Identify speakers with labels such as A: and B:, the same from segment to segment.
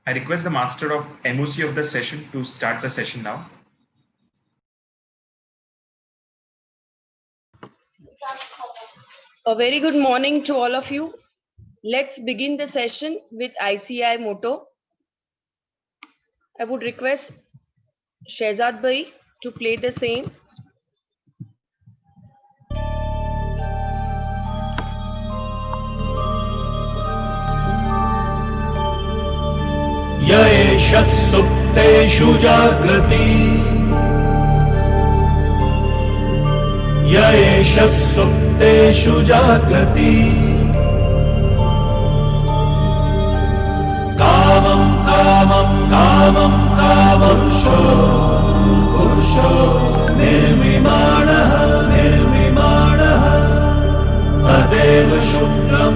A: I request the master of MOC of the session to start the session now.
B: A very good morning to all of you. Let's begin the session with ICI motto. I would request Shehzad Bhai to play the same.
C: य एष सुप्तेषु जागृति य एष सुप्तेषु जागृति कामं कामं कामं कामपुरुषो पुरुषो निर्मिमाणः निर्मिमाणः तदेव शुक्रं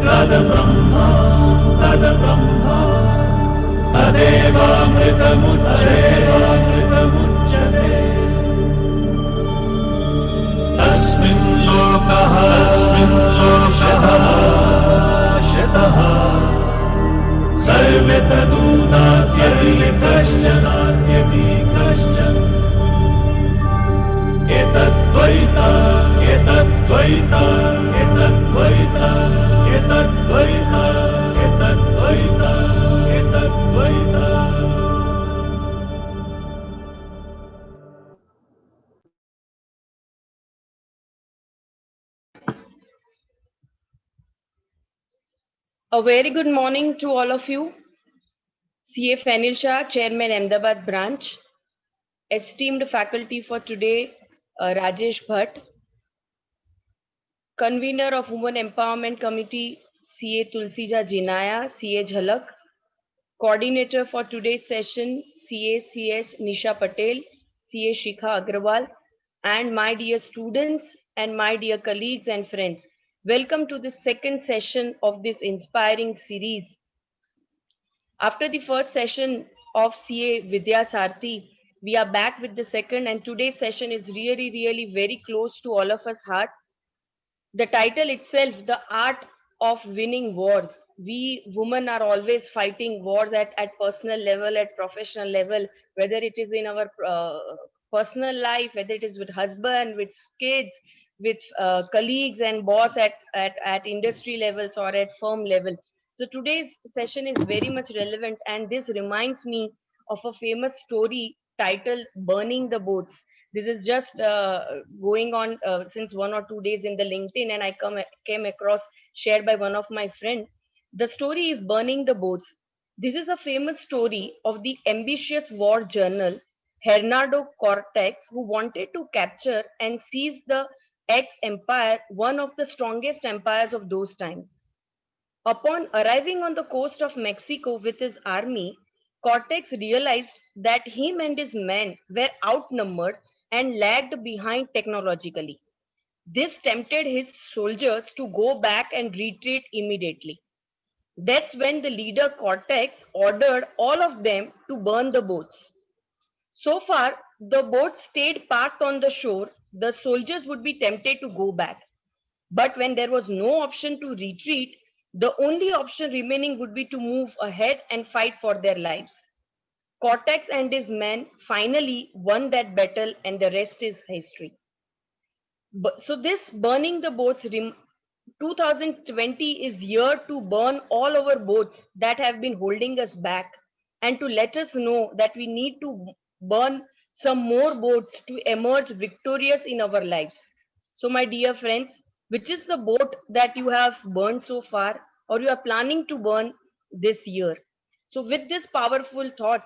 C: तद्ब्रह्मा तद्ब्रह्मा तदेवामृतमुच्यते तस्मिन् लोकः शतः सर्वे तदूनात्यपि कश्चनात्यपि कश्चन एतद्द्वैता एतद्द्वैता एतद्द्वैता एतद्द्वैता एतद्द्वैता एतद्द्वैता
B: A very good morning to all of you. CA Fanil Shah, Chairman Ahmedabad branch. Esteemed faculty for today, Rajesh Bhatt. Convener of Women Empowerment Committee, CA Tulsija Jinaya, CA Jhalak. Coordinator for today's session, CA CS Nisha Patel, CA Shikha Agrawal, and my dear students and my dear colleagues and friends. Welcome to the second session of this inspiring series. After the first session of CA Vidya Sarthi, we are back with the second, and today's session is really very close to all of us heart. The title itself, The Art of Winning Wars. We women are always fighting wars at personal level, at professional level, whether it is in our personal life, whether it is with husband, with kids, with colleagues and boss at industry levels or at firm level. So today's session is very much relevant, and this reminds me of a famous story titled Burning the Boats. This is just going on since 1 or 2 days in the LinkedIn, and I came across shared by one of my friends. The story is Burning the Boats. This is a famous story of the ambitious war journal Hernando Cortex, who wanted to capture and seize the ex-empire, one of the strongest empires of those times. Upon arriving on the coast of Mexico with his army, Cortex realized that him and his men were outnumbered and lagged behind technologically. This tempted his soldiers to go back and retreat immediately. That's when the leader Cortex ordered all of them to burn the boats. So far, the boats stayed parked on the shore. The soldiers would be tempted to go back. But when there was no option to retreat, the only option remaining would be to move ahead and fight for their lives. Cortex and his men finally won that battle, and the rest is history. So this burning the boats, 2020 is year to burn all our boats that have been holding us back, and to let us know that we need to burn some more boats to emerge victorious in our lives. So my dear friends, which is the boat that you have burned so far or you are planning to burn this year? So with this powerful thoughts,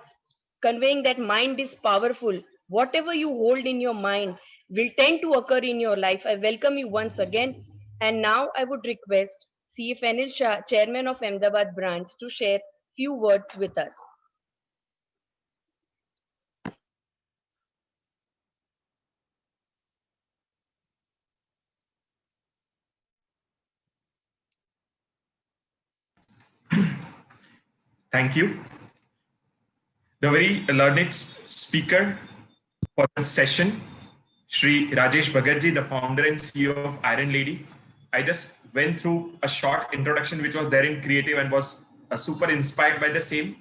B: conveying that mind is powerful, whatever you hold in your mind will tend to occur in your life. I welcome you once again. And now I would request CF Anil Shah, Chairman of Ahmedabad branch, to share few words with us.
A: Thank you. The very learned speaker for this session, Shri Rajesh Bhagatji, the founder and CEO of Iron Lady. I just went through a short introduction which was there in Creative and was super inspired by the same.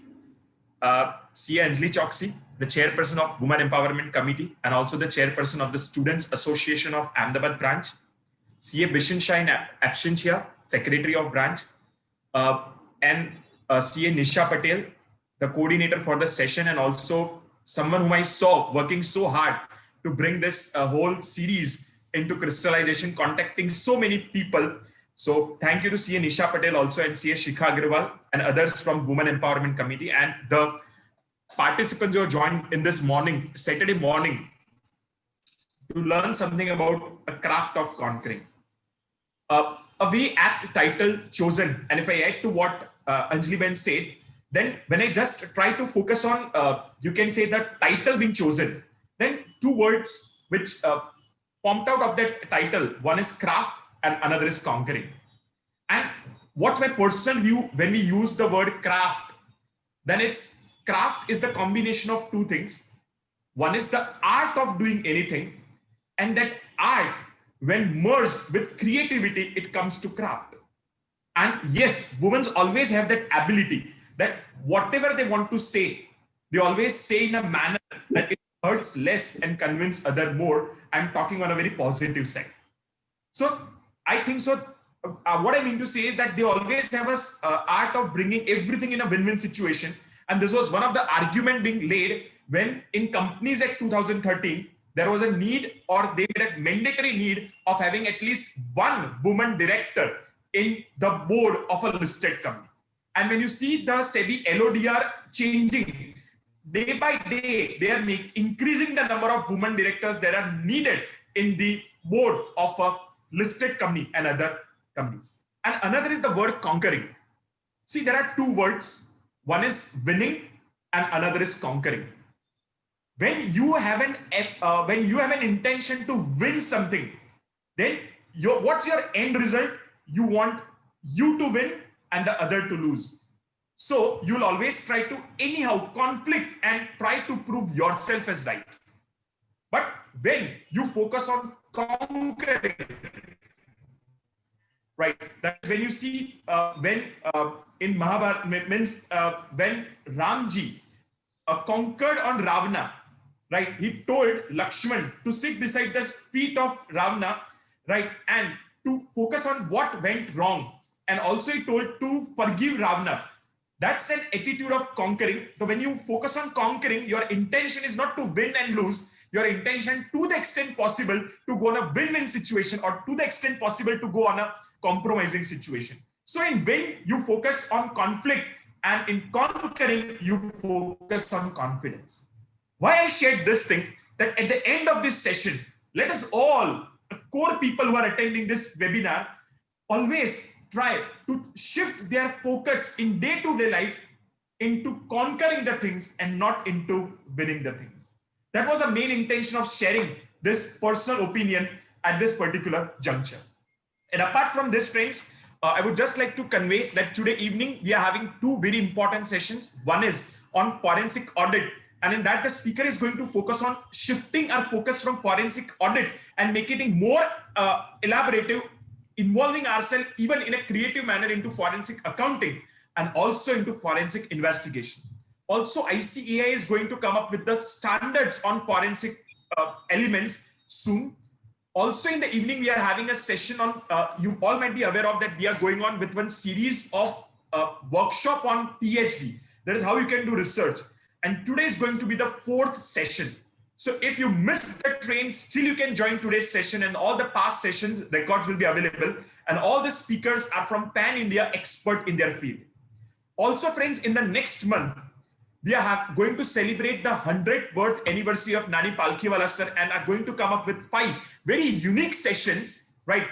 A: CA Anjali Choksi, the chairperson of Women Empowerment Committee and also the chairperson of the Students Association of Ahmedabad branch. CA Bishan Shah in absentia, secretary of branch, and CA Nisha Patel, the coordinator for the session, and also someone whom I saw working so hard to bring this whole series into crystallization, contacting so many people. So thank you to CA Nisha Patel also and CA Shikha Agrawal and others from Women Empowerment Committee and the participants who have joined in this morning, Saturday morning, to learn something about a craft of conquering. A very apt title chosen, and if I add to what Anjali Ben said, then when I just try to focus on, you can say the title being chosen, then two words which pumped out of that title, one is craft and another is conquering. And what's my personal view when we use the word craft? Then it's craft is the combination of two things. One is the art of doing anything, and that art, when merged with creativity, it comes to craft. And yes, women always have that ability that whatever they want to say, they always say in a manner that it hurts less and convince other more. I'm talking on a very positive side. So I think so. What I mean to say is that they always have a art of bringing everything in a win-win situation. And this was one of the argument being laid when in companies at 2013, there was a need, or they had a mandatory need of having at least one woman director in the board of a listed company. And when you see the SEBI LODR changing day by day, they are increasing the number of women directors that are needed in the board of a listed company and other companies. And another is the word conquering. See, there are two words. One is winning and another is conquering. When you have an intention to win something, then what's your end result? You want you to win and the other to lose. So you'll always try to anyhow conflict and try to prove yourself as right. But when you focus on conquering, right, that's when you see in Mahabharata means when Ramji conquered on Ravana, right? He told Lakshman to sit beside the feet of Ravana, right, and to focus on what went wrong, and also he told to forgive Ravana. That's an attitude of conquering. So when you focus on conquering, your intention is not to win and lose. Your intention, to the extent possible, to go on a win-win situation, or to the extent possible to go on a compromising situation. So in win, you focus on conflict, and in conquering, you focus on confidence. Why I shared this thing, that at the end of this session, let us all, core people who are attending this webinar, always try to shift their focus in day-to-day life into conquering the things and not into winning the things. That was the main intention of sharing this personal opinion at this particular juncture. And apart from this, friends, I would just like to convey that today evening we are having two very important sessions. One is on forensic audit, and in that the speaker is going to focus on shifting our focus from forensic audit and making it more elaborative, involving ourselves even in a creative manner into forensic accounting and also into forensic investigation. Also, ICAI is going to come up with the standards on forensic elements soon. Also, in the evening, we are having a session on, you all might be aware of that we are going on with one series of workshop on PhD. That is how you can do research. And today is going to be the fourth session. So if you missed the train, still you can join today's session, and all the past sessions records will be available. And all the speakers are from Pan-India, expert in their field. Also, friends, in the next month, we are going to celebrate the 100th birth anniversary of Nani Palkhiwala sir, and are going to come up with 5 very unique sessions, right,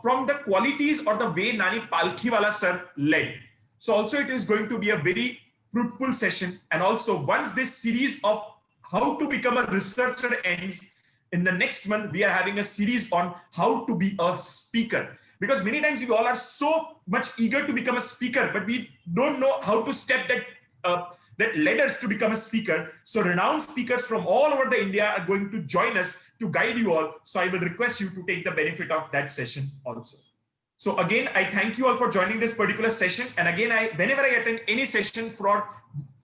A: from the qualities or the way Nani Palkhiwala sir led. So also it is going to be a very fruitful session. And also once this series of how to become a researcher ends, in the next month, we are having a series on how to be a speaker. Because many times we all are so much eager to become a speaker, but we don't know how to step that ladders to become a speaker. So renowned speakers from all over the India are going to join us to guide you all. So I will request you to take the benefit of that session also. So again, I thank you all for joining this particular session. And again, whenever I attend any session for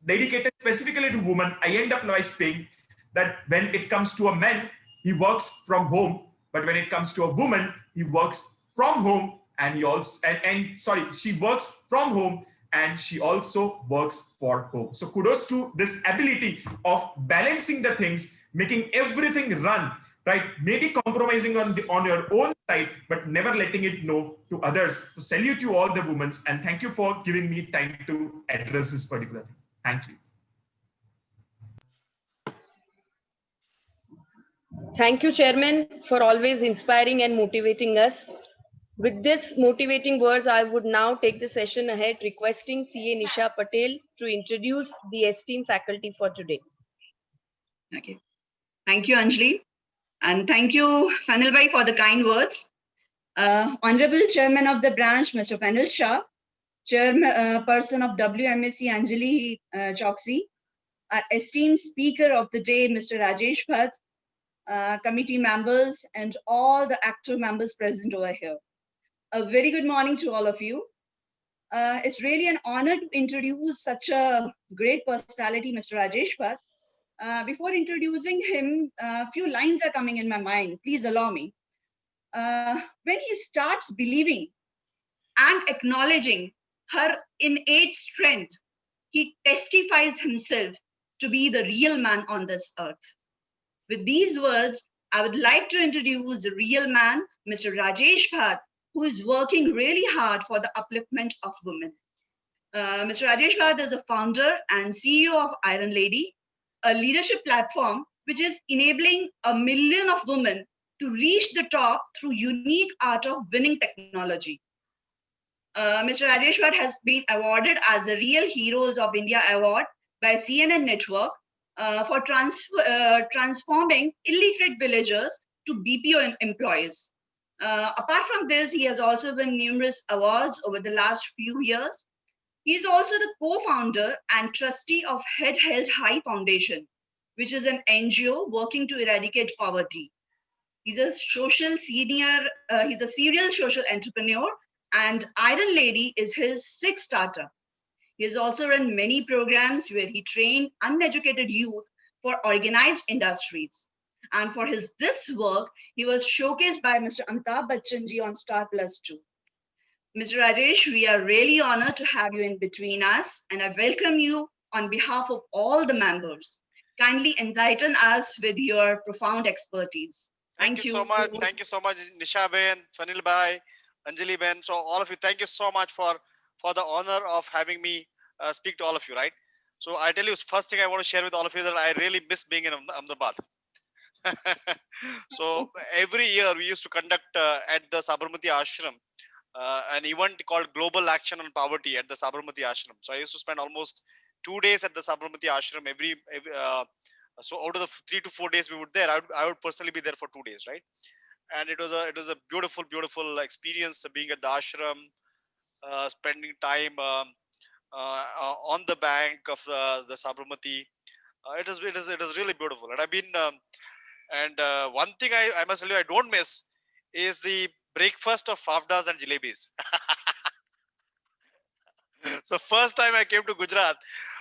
A: dedicated specifically to women, I end up by saying that when it comes to a man, he works from home, but when it comes to a woman, he works from home, and she works from home, and she also works for home. So kudos to this ability of balancing the things, making everything run, right? Maybe compromising on your own side, but never letting it know to others. So salute you all the women, and thank you for giving me time to address this particular thing. Thank you.
B: Thank you, Chairman, for always inspiring and motivating us. With this motivating words, I would now take the session ahead, requesting CA Nisha Patel to introduce the esteemed faculty for today.
D: Okay. Thank you, Anjali. And thank you, Fanil Bhai, for the kind words. Honorable Chairman of the branch, Mr. Fanil Shah, Chairperson of WMSC, Anjali Choksi, our esteemed speaker of the day, Mr. Rajesh Bhatt, committee members, and all the active members present over here. A very good morning to all of you. It's really an honor to introduce such a great personality, Mr. Rajesh Bhatt. Before introducing him, a few lines are coming in my mind. Please allow me. When he starts believing and acknowledging her innate strength, he testifies himself to be the real man on this earth. With these words, I would like to introduce the real man, Mr. Rajesh Bhatt, who is working really hard for the upliftment of women. Mr. Rajesh Bhatt is a founder and CEO of Iron Lady, a leadership platform which is enabling 1 million of women to reach the top through unique art of winning technology. Mr. Rajesh Bhatt has been awarded as a Real Heroes of India Award by CNN Network for transforming illiterate villagers to BPO employees. Apart from this, he has also won numerous awards over the last few years. He is also the co-founder and trustee of Head Held High Foundation, which is an NGO working to eradicate poverty. He's a serial social entrepreneur, and Iron Lady is his 6th startup. He has also run many programs where he trained uneducated youth for organized industries. And for this work, he was showcased by Mr. Amitabh Bachchan ji on Star Plus 2. Mr. Rajesh, we are really honored to have you in between us, and I welcome you on behalf of all the members. Kindly enlighten us with your profound expertise.
E: Thank you so much. Thank you so much, Nisha Ben, Fanil Bhai, Anjali Ben. So all of you, thank you so much for the honor of having me speak to all of you, right? So I tell you, first thing I want to share with all of you that I really miss being in Ahmedabad. So every year we used to conduct at the Sabarmati Ashram an event called Global Action on Poverty at the Sabarmati Ashram. So I used to spend almost 2 days at the Sabarmati Ashram so out of the 3 to 4 days we were there, I would personally be there for 2 days, right? And it was a beautiful experience being at the ashram, spending time on the bank of the Sabarmati. It is really beautiful, and I've been and one thing I must tell you I don't miss is the breakfast of favdas and jalebis. So first time I came to Gujarat,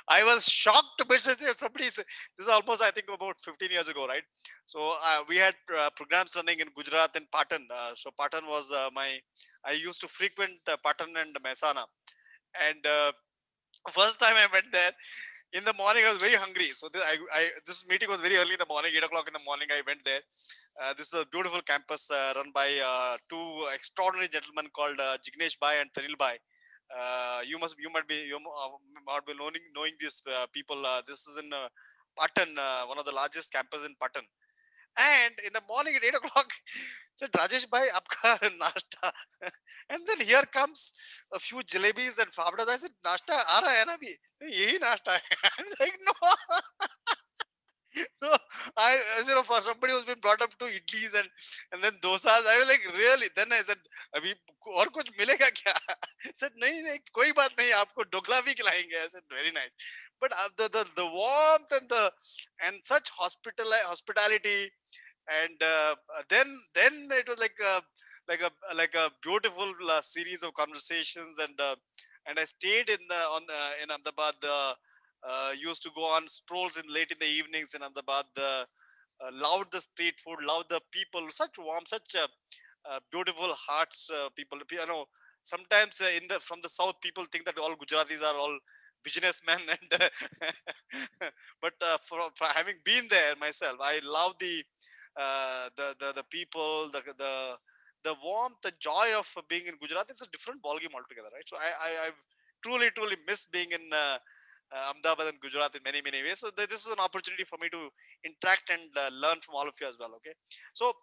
E: I was shocked to bits. Somebody said, this is almost I think about 15 years ago, right? So we had programs running in Gujarat and Patan. So Patan was I used to frequent Patan and Mehsana, and first time I went there. In the morning, I was very hungry. So this meeting was very early in the morning, 8 o'clock in the morning. I went there. This is a beautiful campus run by two extraordinary gentlemen called Jignesh Bhai and Tanil Bhai. You might be knowing these people. This is in Patan, one of the largest campus in Patan. And in the morning at 8 o'clock, said Rajesh Bhai, aapka nashta. And then here comes a few jalebis and favdas. I said, nashta aa raha hai na abhi? Yehi nashta hai. I'm like, no. So for somebody who's been brought up to idlis and then dosas, I was like, really? Then I said, abhi aur kuch milega kya? I said, nahi, koi baat nahi, aapko dokla bhi khilayenge. I said, very nice. But the warmth and such hospitality, and then it was like a beautiful series of conversations, and I stayed in Ahmedabad. Used to go on strolls late in the evenings in Ahmedabad. Loved the street food, loved the people. Such warm, such beautiful hearts. People, you know. Sometimes from the south, people think that all Gujaratis are all businessmen, and but for having been there myself, I love the people, the warmth, the joy of being in Gujarat. It's a different ballgame altogether, right? So I've truly miss being in Ahmedabad and Gujarat in many ways. So this is an opportunity for me to interact and learn from all of you as well. Okay, so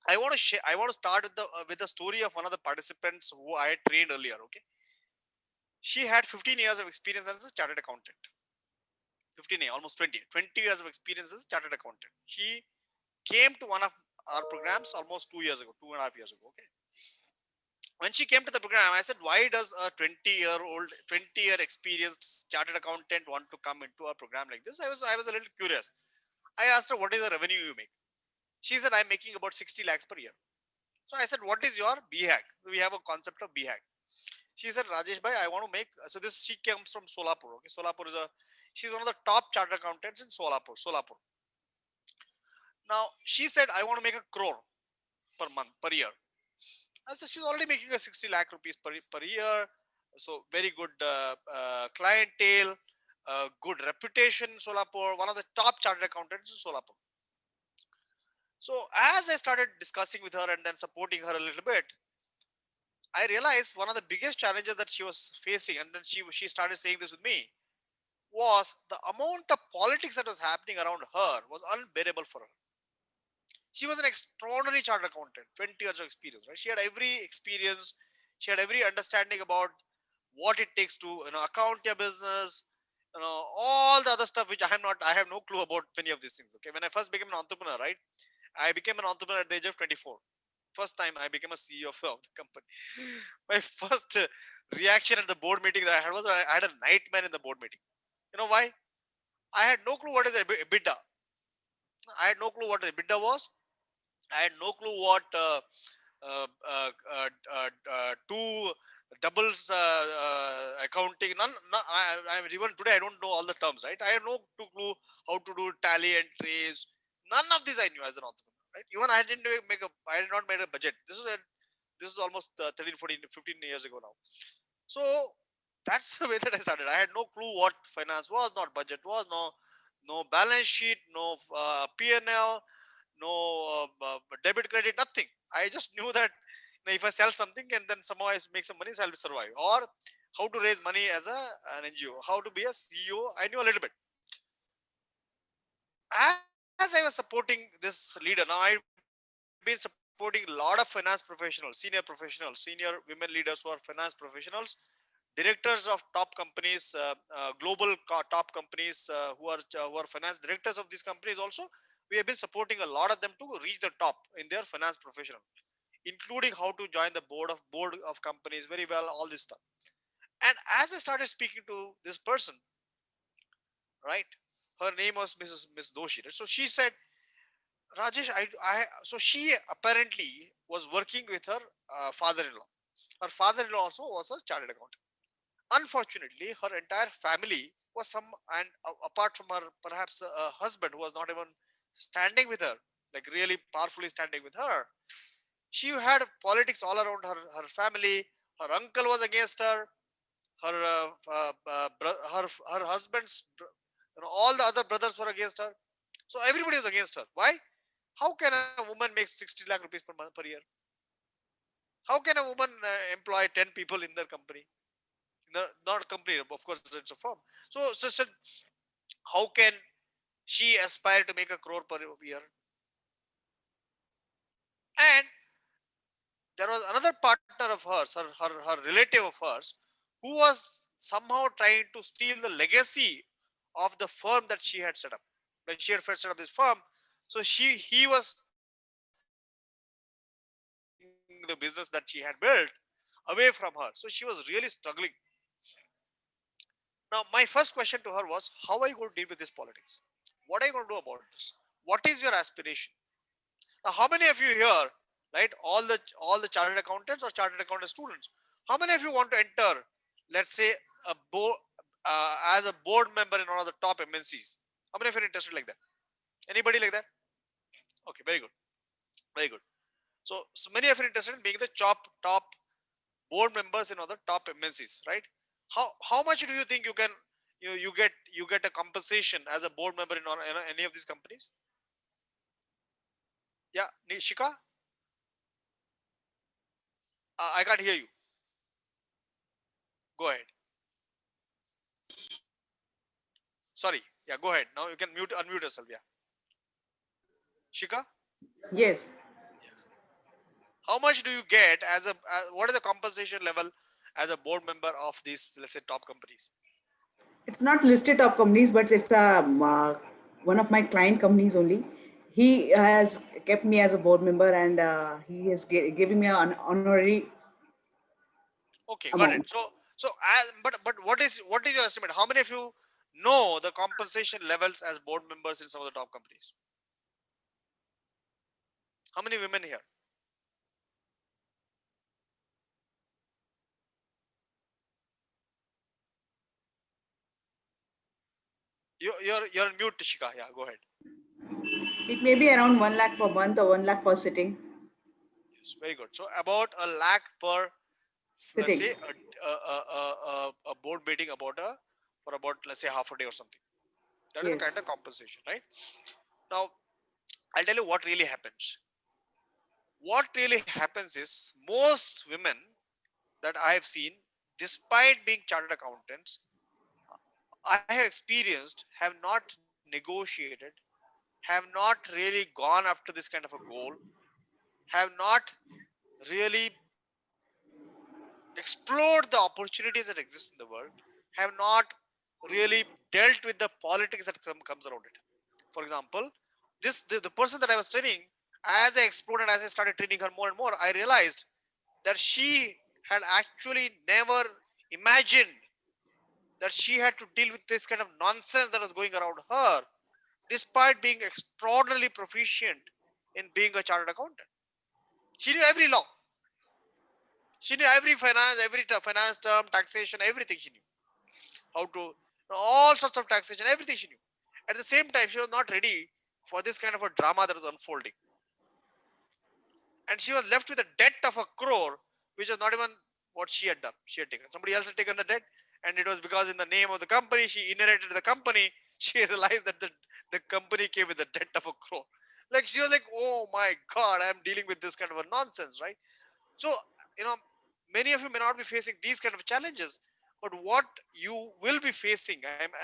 E: I want to start with the story of one of the participants who I had trained earlier. Okay, she had 15 years of experience as a chartered accountant. 15 years, almost 20 years of experience as a chartered accountant. She came to one of our programs almost 2 years ago, 2.5 years ago. Okay. When she came to the program, I said, why does a 20-year experienced chartered accountant want to come into a program like this? I was a little curious. I asked her, what is the revenue you make? She said, I'm making about 60 lakhs per year. So I said, what is your BHAG? We have a concept of BHAG. She said, Rajesh Bhai, I want to make, so she comes from Solapur. Okay, Solapur she's one of the top chartered accountants in Solapur. Now, she said, I want to make 1 crore per year. I said, she's already making a 60 lakh rupees per year. So very good clientele, good reputation in Solapur, one of the top chartered accountants in Solapur. So as I started discussing with her and then supporting her a little bit, I realized one of the biggest challenges that she was facing, and then she started saying this with me, was the amount of politics that was happening around her was unbearable for her. She was an extraordinary chartered accountant, 20 years of experience, right? She had every experience, she had every understanding about what it takes to, account your business, all the other stuff which I have no clue about many of these things. Okay, when I first became an entrepreneur, right? I became an entrepreneur at the age of 24. First time I became a CEO of the company. My first reaction at the board meeting that I had was I had a nightmare in the board meeting. You know why? I had no clue what is EBITDA. I had no clue what EBITDA was. I had no clue what two doubles accounting. Even today I don't know all the terms, right? I have no clue how to do tally entries. None of this I knew as an entrepreneur, right? Even I did not make a budget. This is almost 13, 14, 15 years ago now. So that's the way that I started. I had no clue what finance was, not budget was, no balance sheet, no P&L, no debit credit, nothing. I just knew that if I sell something and then somehow I make some money, so I'll survive. Or how to raise money as an NGO, how to be a CEO, I knew a little bit. As I was supporting this leader, now I've been supporting a lot of finance professionals, senior women leaders who are finance professionals, directors of top companies, global top companies who are finance directors of these companies also. We have been supporting a lot of them to reach the top in their finance profession, including how to join the board of companies very well, all this stuff. And as I started speaking to this person, right, her name was Miss Doshi, right? So she said, Rajesh, so she apparently was working with her father-in-law. Her father-in-law also was a chartered accountant. Unfortunately, her entire family was and apart from her, perhaps a husband who was not even standing with her, like really powerfully standing with her, she had politics all around her family. Her uncle was against her. Her her husband's, all the other brothers were against her. So everybody was against her. Why? How can a woman make 60 lakh rupees per month per year? How can a woman employ 10 people in their company? Not a company, of course, it's a firm. So how can she aspire to make a crore per year? And there was another partner of hers, her relative of hers, who was somehow trying to steal the legacy of the firm that she had set up. When she had first set up this firm, so he was the business that she had built away from her. So she was really struggling. Now, my first question to her was, how are you going to deal with this politics? What are you going to do about this? What is your aspiration? Now, how many of you here, right? All the chartered accountants or chartered accountant students, how many of you want to enter, let's say, a board as a board member in one of the top MNCs? How many of you are interested like that? Anybody like that? Okay, very good, very good. So many of you are interested in being the top board members in other top MNCs, right? How much do you think you can you get a compensation as a board member in any of these companies? Yeah, Nishika, I can't hear you. Go ahead. Sorry. Yeah, go ahead. Now you can unmute yourself. Yeah. Shika,
F: Yes,
E: how much do you get as a what is the compensation level as a board member of these, let's say, top companies?
F: it's not listed top companies, but it's one of my client companies only. He has kept me as a board member, and he is giving me an honorary
E: Okay, got it.
F: amount.
E: But what is your estimate? How many of you know the compensation levels as board members in some of the top companies? How many women here? You're on mute, Shika. Yeah, go ahead.
F: It may be around 1 lakh per month or 1 lakh per sitting.
E: Yes, very good. So about a lakh per, let's
F: Sitting.
E: say, a board meeting for about, let's say, half a day or something. That is the
F: Yes.
E: kind of compensation, right? Now, I'll tell you what really happens. What really happens is most women that I have seen, despite being chartered accountants, I have experienced, have not negotiated, have not really gone after this kind of a goal, have not really explored the opportunities that exist in the world, have not really dealt with the politics that comes around it. For example, the person that I was training, as I explored and as I started training her more and more, I realized that she had actually never imagined that she had to deal with this kind of nonsense that was going around her, despite being extraordinarily proficient in being a chartered accountant. She knew every law. She knew every finance term, taxation, everything she knew. How to, all sorts of taxation, everything she knew. At the same time, she was not ready for this kind of a drama that was unfolding. And she was left with a debt of a crore, which was not even what she had done. She had taken. Somebody else had taken the debt, and it was because in the name of the company, she inherited the company. She realized that the company came with a debt of a crore. Like she was like, oh my God, I'm dealing with this kind of a nonsense, right? So, many of you may not be facing these kind of challenges, but what you will be facing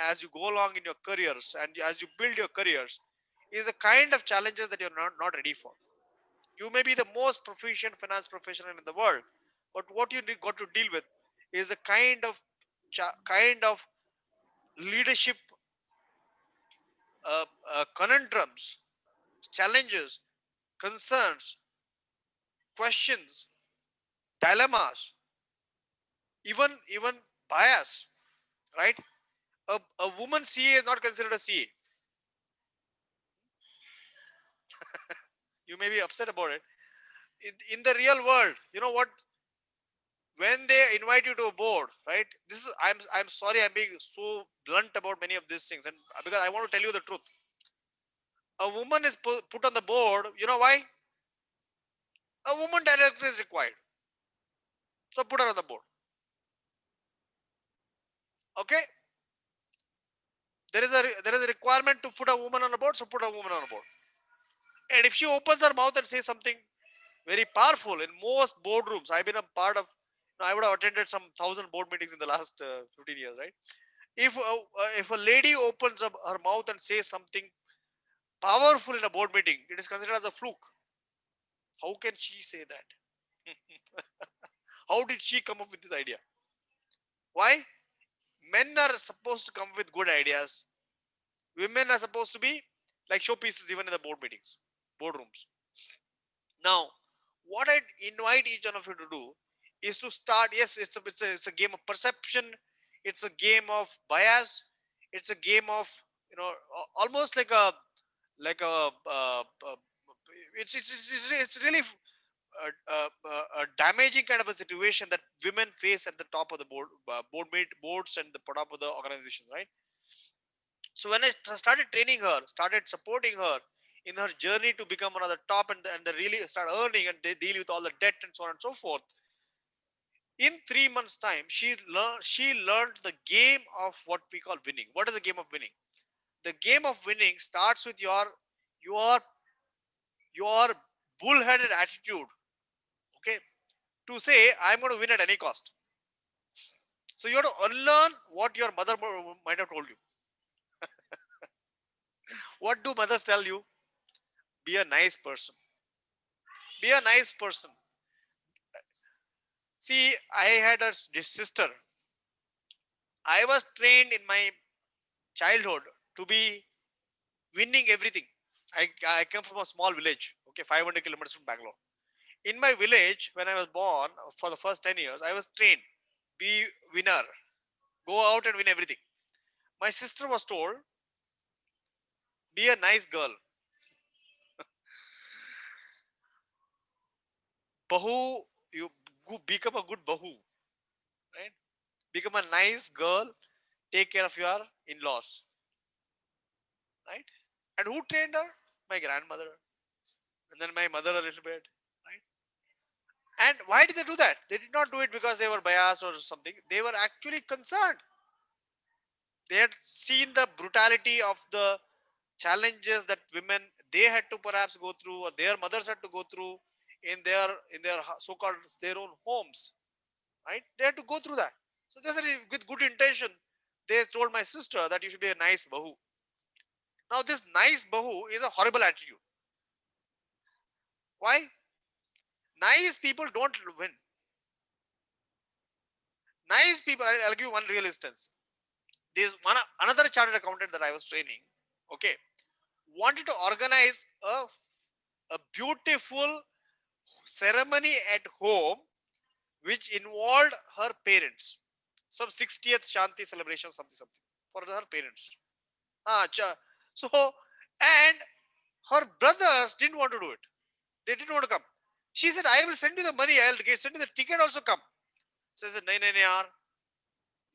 E: as you go along in your careers and as you build your careers is a kind of challenges that you're not ready for. You may be the most proficient finance professional in the world, but what you got to deal with is a kind of leadership conundrums, challenges, concerns, questions, dilemmas, even bias, right? A woman CA is not considered a CA. You may be upset about it. In the real world, you know what? When they invite you to a board, right? This is I'm sorry, I'm being so blunt about many of these things, and because I want to tell you the truth. A woman is put on the board. You know why? A woman director is required. So put her on the board. Okay? There is a requirement to put a woman on the board, so put a woman on the board. And if she opens her mouth and says something very powerful in most boardrooms, I've been a part of, I would have attended some 1,000 board meetings in the last 15 years, right? If a lady opens up her mouth and says something powerful in a board meeting, it is considered as a fluke. How can she say that? How did she come up with this idea? Why? Men are supposed to come with good ideas. Women are supposed to be like showpieces even in the board meetings, boardrooms. Now, what I invite each one of you to do is to start. Yes, it's a game of perception. It's a game of bias. It's a game of, almost like a it's really a damaging kind of a situation that women face at the top of the boards and the top of the organization, right? So when I started training her, started supporting her in her journey to become one of the top and they really start earning and they deal with all the debt and so on and so forth. In 3 months' time, she learned the game of what we call winning. What is the game of winning? The game of winning starts with your bullheaded attitude. Okay, to say I'm going to win at any cost. So you have to unlearn what your mother might have told you. What do mothers tell you? Be a nice person. Be a nice person. See, I had a sister. I was trained in my childhood to be winning everything. I come from a small village, okay, 500 kilometers from Bangalore. In my village, when I was born, for the first 10 years, I was trained, be winner, go out and win everything. My sister was told, be a nice girl. Bahu, you become a good bahu, right? Become a nice girl, take care of your in-laws, right? And who trained her? My grandmother. And then my mother a little bit, right? And why did they do that? They did not do it because they were biased or something. They were actually concerned. They had seen the brutality of the challenges that women, they had to perhaps go through, or their mothers had to go through in their so-called their own homes, right? They had to go through that. So just with good intention, they told my sister that you should be a nice bahu. Now this nice bahu is a horrible attitude. Why? Nice people don't win. Nice people, I'll give you one real instance. There's another chartered accountant that I was training, okay, wanted to organize a beautiful ceremony at home which involved her parents. Some 60th Shanti celebration, something for her parents. So, and her brothers didn't want to do it. They didn't want to come. She said, I will send you the money. I'll send you the ticket also come. So I said, no, yaar.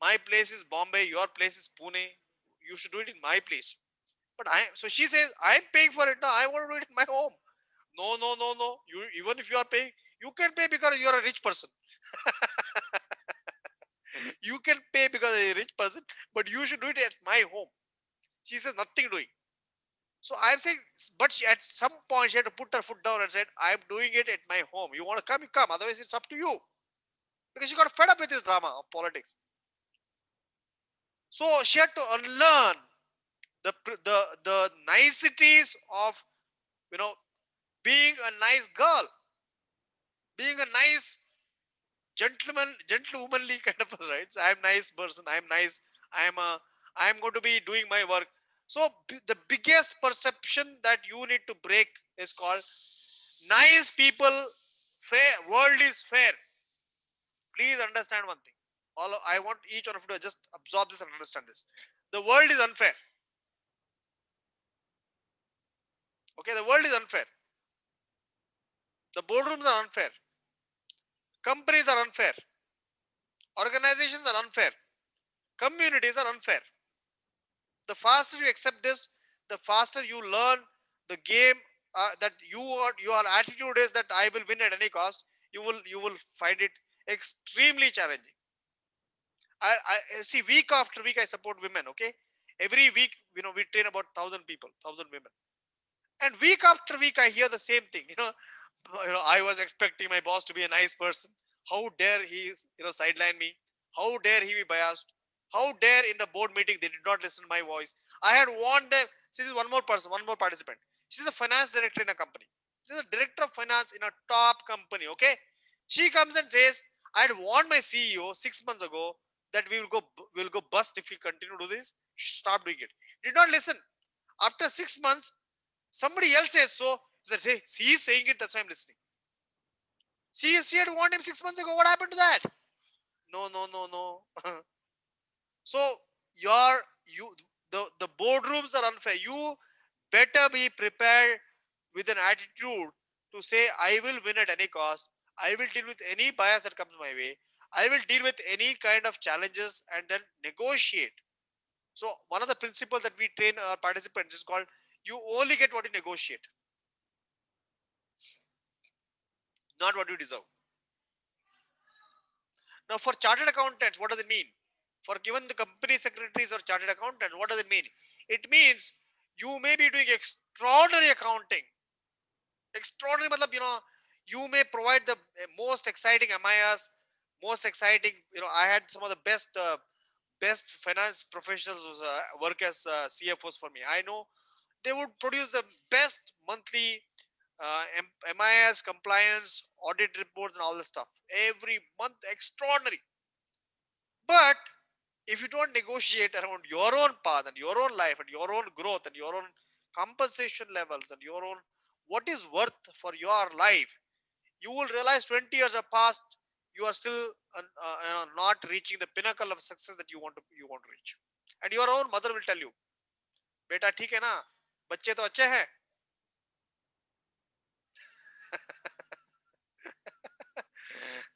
E: My place is Bombay. Your place is Pune. You should do it in my place. But so she says, I'm paying for it now. I want to do it in my home. No. You, even if you are paying, you can pay because you're a rich person. You can pay because you're a rich person, but you should do it at my home. She says, nothing doing. So I'm saying, but at some point she had to put her foot down and said, I'm doing it at my home. You want to come, you come. Otherwise, it's up to you. Because she got fed up with this drama of politics. So she had to unlearn the niceties of, being a nice girl, being a nice gentlewomanly kind of person, right? So I'm nice person. I'm nice. I'm going to be doing my work. So the biggest perception that you need to break is called nice people. Fair world is fair. Please understand one thing. I want each one of you to just absorb this and understand this. The world is unfair. Okay, the world is unfair. The boardrooms are unfair. Companies are unfair. Organizations are unfair. Communities are unfair. The faster you accept this, the faster you learn the game that your attitude is that I will win at any cost. You will find it extremely challenging. I see week after week I support women. Okay, every week we train about 1,000 people, 1,000 women, and week after week I hear the same thing. I was expecting my boss to be a nice person. How dare he sideline me? How dare he be biased? How dare in the board meeting they did not listen to my voice? I had warned them. See, this is one more person, one more participant. She's a finance director in a company. She's a director of finance in a top company. Okay, she comes and says, I had warned my CEO 6 months ago that we will go bust if we continue to do this. Stop doing it. Did not listen. After 6 months, somebody else says so. He said, hey, he's saying it, that's why I'm listening. She had warned him 6 months ago. What happened to that? No. So the boardrooms are unfair. You better be prepared with an attitude to say, I will win at any cost. I will deal with any bias that comes my way. I will deal with any kind of challenges and then negotiate. So one of the principles that we train our participants is called, you only get what you negotiate, not what you deserve. Now for chartered accountants, what does it mean? For given the company secretaries or chartered accountants, what does it mean? It means you may be doing extraordinary accounting. Extraordinary, you may provide the most exciting MIS, most exciting, I had some of the best finance professionals who work as CFOs for me. I know they would produce the best monthly MIS compliance audit reports and all this stuff every month, extraordinary. But if you don't negotiate around your own path and your own life and your own growth and your own compensation levels and your own what is worth for your life, you will realize 20 years have passed, you are still not reaching the pinnacle of success that you want to reach. And your own mother will tell you, beta theek hai na, bacche to acche hain.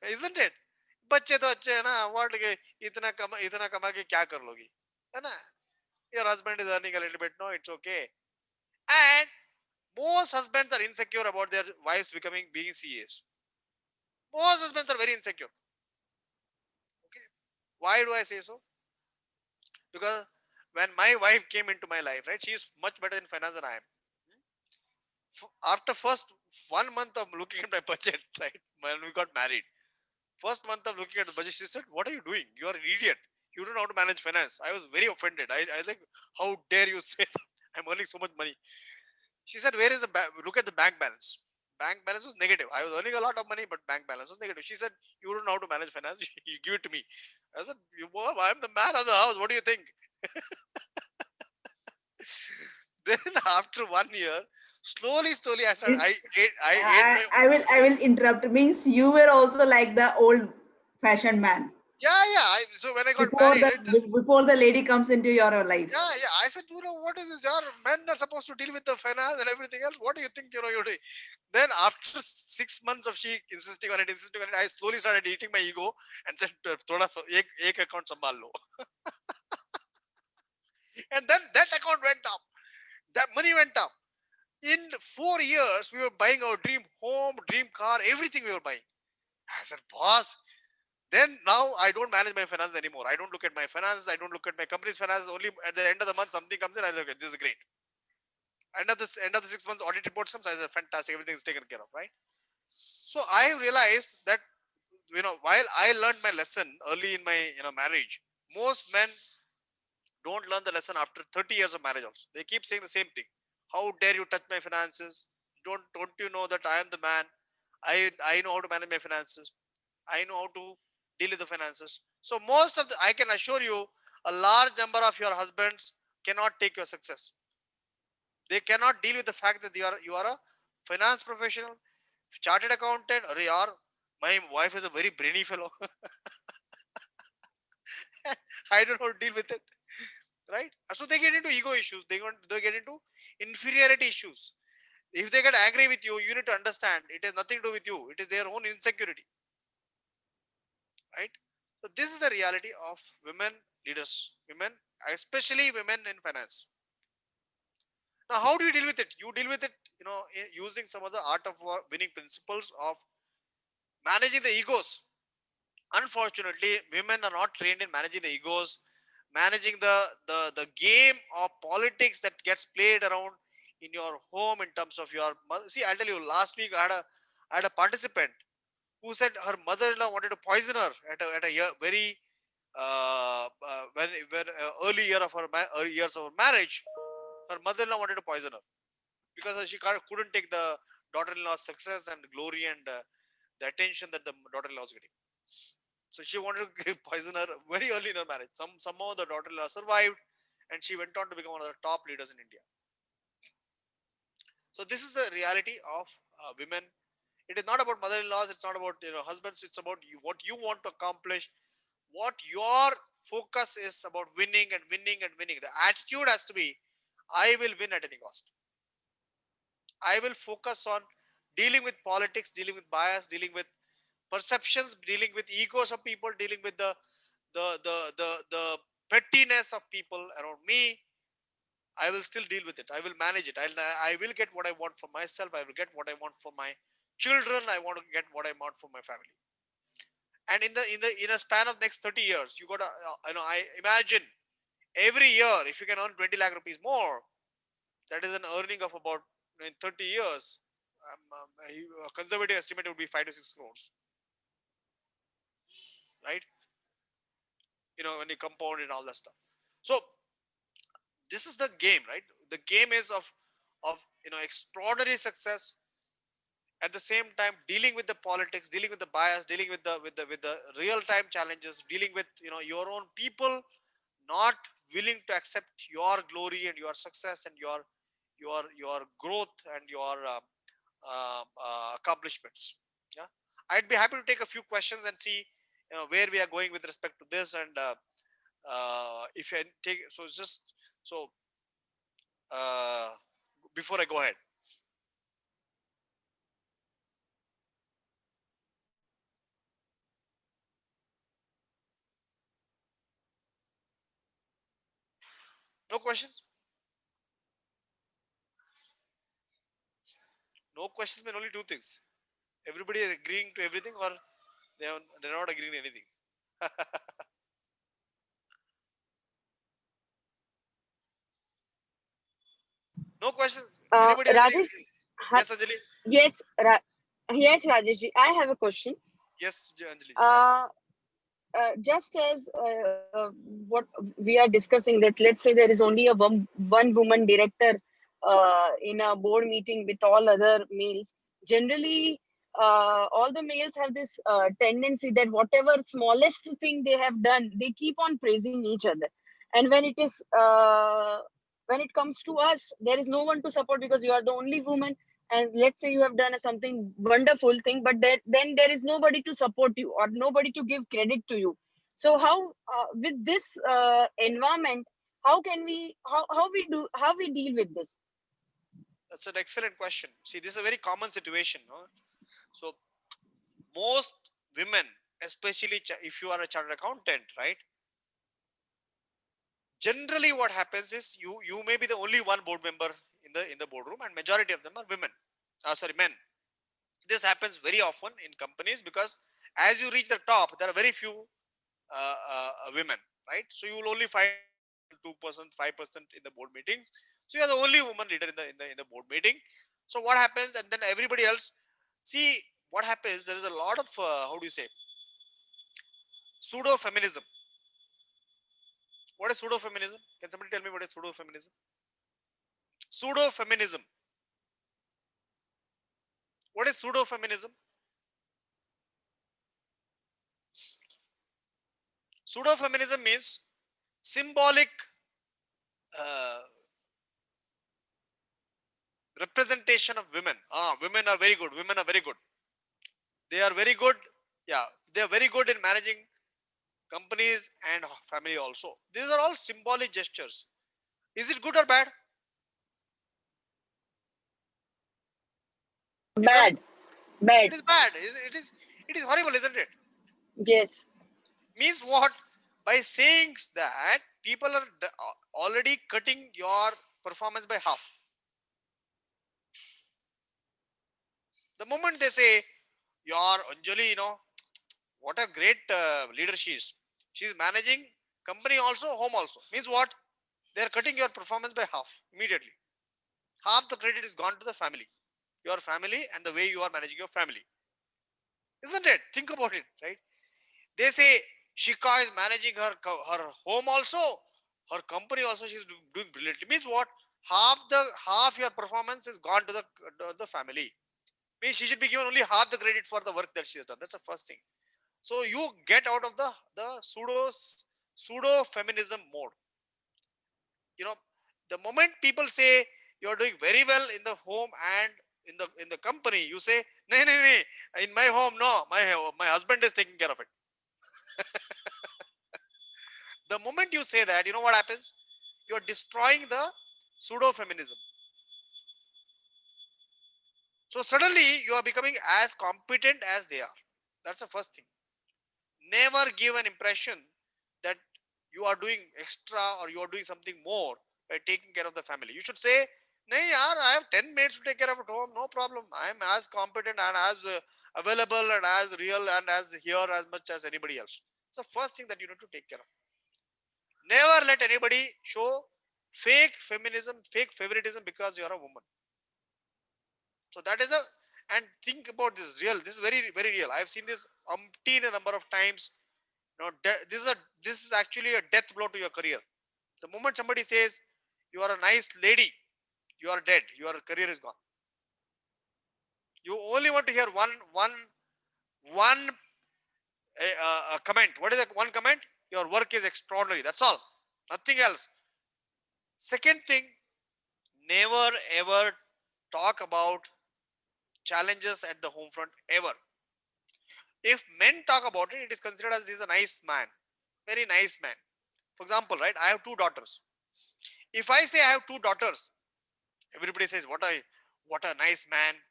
E: Isn't it? बच्चे तो अच्छे हैं ना, what के इतना कमा के क्या कर लोगी, है ना? Your husband is earning a little bit, no, it's okay. And most husbands are insecure about their wives being CAs. Most husbands are very insecure. Okay, why do I say so? Because when my wife came into my life, right, she is much better in finance than I am. After first 1 month of looking at my budget, right, when we got married, first month of looking at the budget, she said, what are you doing? You are an idiot. You don't know how to manage finance. I was very offended. I was like, how dare you say that? I'm earning so much money. She said, where is the look at the bank balance. Bank balance was negative. I was earning a lot of money, but bank balance was negative. She said, you don't know how to manage finance. You give it to me. I said, I'm the man of the house. What do you think? Then after 1 year, slowly, I started.
F: I will interrupt. Means you were also like the old-fashioned man.
E: Yeah. So when I got married,
F: before the lady comes into your life.
E: Yeah. I said, what is this? Men are supposed to deal with the finance and everything else. What do you think you're doing? Then after 6 months of she insisting on it, I slowly started eating my ego and said, "Thoda sa ek account sambhal lo." And then that account went up. That money went up. In 4 years, we were buying our dream home, dream car, everything we were buying. I said, boss, then now I don't manage my finances anymore. I don't look at my finances. I don't look at my company's finances. Only at the end of the month, something comes in. I look at this is great. End of the 6 months audit reports comes. I say fantastic. Everything is taken care of, right? So I realized that while I learned my lesson early in my marriage, most men don't learn the lesson after 30 years of marriage. Also, they keep saying the same thing. How dare you touch my finances? Don't you know that I am the man? I know how to manage my finances. I know how to deal with the finances. So most of the, I can assure you, a large number of your husbands cannot take your success. They cannot deal with the fact that you are a finance professional, chartered accountant, or my wife is a very brainy fellow. I don't know how to deal with it, right? So they get into ego issues. They get into inferiority issues. If they get angry with you, you need to understand it has nothing to do with you. It is their own insecurity, right? So this is the reality of women leaders, women, especially women in finance. Now, how do you deal with it? You deal with it, using some of the art of winning principles of managing the egos. Unfortunately, women are not trained in managing the egos, managing the game of politics that gets played around in your home in terms of your mother. See, I'll tell you, last week I had a participant who said her mother-in-law wanted to poison her at a very when early years of her marriage. Her mother-in-law wanted to poison her because she couldn't take the daughter-in-law's success and glory and the attention that the daughter-in-law was getting. So she wanted to poison her very early in her marriage. Somehow the daughter-in-law survived, and she went on to become one of the top leaders in India. So this is the reality of women. It is not about mother-in-laws. It's not about husbands. It's about you, what you want to accomplish, what your focus is about winning and winning and winning. The attitude has to be, I will win at any cost. I will focus on dealing with politics, dealing with bias, dealing with perceptions, dealing with egos of people, dealing with the pettiness of people around me. I will still deal with it. I will manage it. I will get what I want for myself. I will get what I want for my children. I want to get what I want for my family. And in a span of next 30 years, you got to I imagine every year if you can earn 20 lakh rupees more, that is an earning of about in 30 years. A conservative estimate would be 5 to 6 crores, right? When you compound and all that stuff. So this is the game, right? The game is of extraordinary success, at the same time dealing with the politics, dealing with the bias, dealing with the real time challenges, dealing with your own people not willing to accept your glory and your success and your growth and your accomplishments. Yeah, I'd be happy to take a few questions and see where we are going with respect to this. And if you take so uh, before I go ahead, no questions. No questions mean only two things: everybody is agreeing to everything, or they're not agreeing to anything. No questions. Anybody has any?
B: Rajesh,
E: Yes, Anjali.
B: yes, yes, Rajesh ji, I have a question.
E: Yes, Anjali.
B: Just as what we are discussing, that let's say there is only a one woman director in a board meeting with all other males. Generally, all the males have this tendency that whatever smallest thing they have done, they keep on praising each other. And when it comes to us, there is no one to support because you are the only woman. And let's say you have done something wonderful thing, but then there is nobody to support you or nobody to give credit to you. So how with this environment, how we deal with this?
E: That's an excellent question. See, this is a very common situation. No? So most women, especially if you are a chartered accountant, right? Generally, what happens is you may be the only one board member in the boardroom, and majority of them are women. Men. This happens very often in companies because as you reach the top, there are very few women, right? So you will only find 2%, 5% in the board meetings. So you are the only woman leader in the board meeting. So what happens, and then everybody else, see what happens. There is a lot of how do you say, pseudo feminism. What is pseudo feminism? Can somebody tell me what is pseudo feminism? Pseudo feminism. What is pseudo feminism? Pseudo-feminism means symbolic representation of women. Women are very good. Women are very good. They are very good. Yeah, they are very good in managing companies and family also. These are all symbolic gestures. Is it good or bad?
B: Bad. Bad.
E: It is bad. It is horrible, isn't it?
B: Yes.
E: Means what? By saying that, people are already cutting your performance by half. The moment they say, your Anjali, what a great leader she is. She's managing company also, home also. Means what? They're cutting your performance by half immediately. Half the credit is gone to the family. Your family and the way you are managing your family. Isn't it? Think about it, right? They say Shika is managing her home also, her company also. She's doing brilliantly. Means what? Half your performance is gone to the family. Means she should be given only half the credit for the work that she has done. That's the first thing. So you get out of the pseudo feminism mode. The moment people say you are doing very well in the home and in the company, you say, no, in my home, no, my husband is taking care of it. The moment you say that, you know what happens? You are destroying the pseudo feminism. So suddenly you are becoming as competent as they are. That's the first thing. Never give an impression that you are doing extra or you are doing something more by taking care of the family. You should say, "Nahi yaar, I have 10 maids to take care of at home, no problem. I am as competent and as available and as real and as here as much as anybody else." It's the first thing that you need to take care of. Never let anybody show fake feminism, fake favoritism because you are a woman. So that is and think about this real. This is very, very real. I have seen this umpteen a number of times. This is actually a death blow to your career. The moment somebody says you are a nice lady, you are dead. Your career is gone. You only want to hear one comment. What is that one comment? Your work is extraordinary. That's all. Nothing else. Second thing, never ever talk about challenges at the home front ever. If men talk about it, it is considered as he's a nice man, very nice man. For example, right, I have two daughters. If I say I have two daughters, everybody says, what a nice man.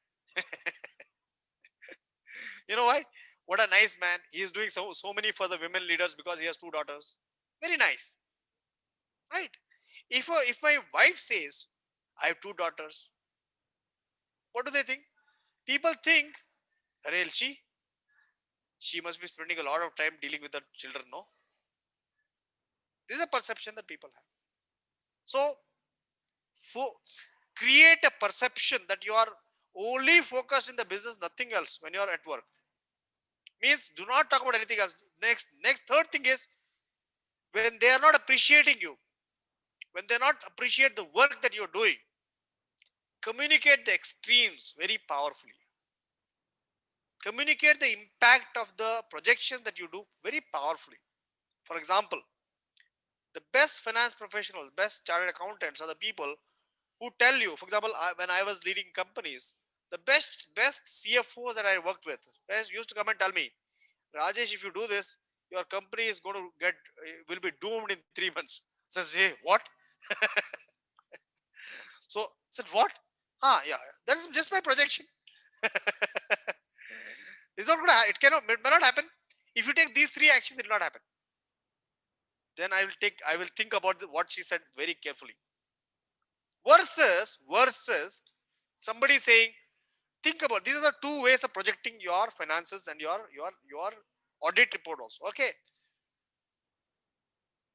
E: You know why? What a nice man. He is doing so many for the women leaders because he has two daughters. Very nice. Right? If my wife says, I have two daughters, what do they think? People think, Arey, she must be spending a lot of time dealing with the children, no? This is a perception that people have. So, create a perception that you are only focused in the business, nothing else when you are at work. Means do not talk about anything else. Third thing is, when they are not appreciating you, when they not appreciate the work that you're doing, communicate the extremes very powerfully. Communicate the impact of the projections that you do very powerfully. For example, the best finance professionals, best chartered accountants are the people who tell you, for example, when I was leading companies, the best CFOs that I worked with used to come and tell me, Rajesh, if you do this, your company is going to will be doomed in 3 months. Says, hey, what? So I said, what? Yeah, that is just my projection. It's not gonna. It may not happen. If you take these 3 actions, it will not happen. Then I will think about what she said very carefully. Versus somebody saying, think about, these are the 2 ways of projecting your finances and your audit report also. Okay.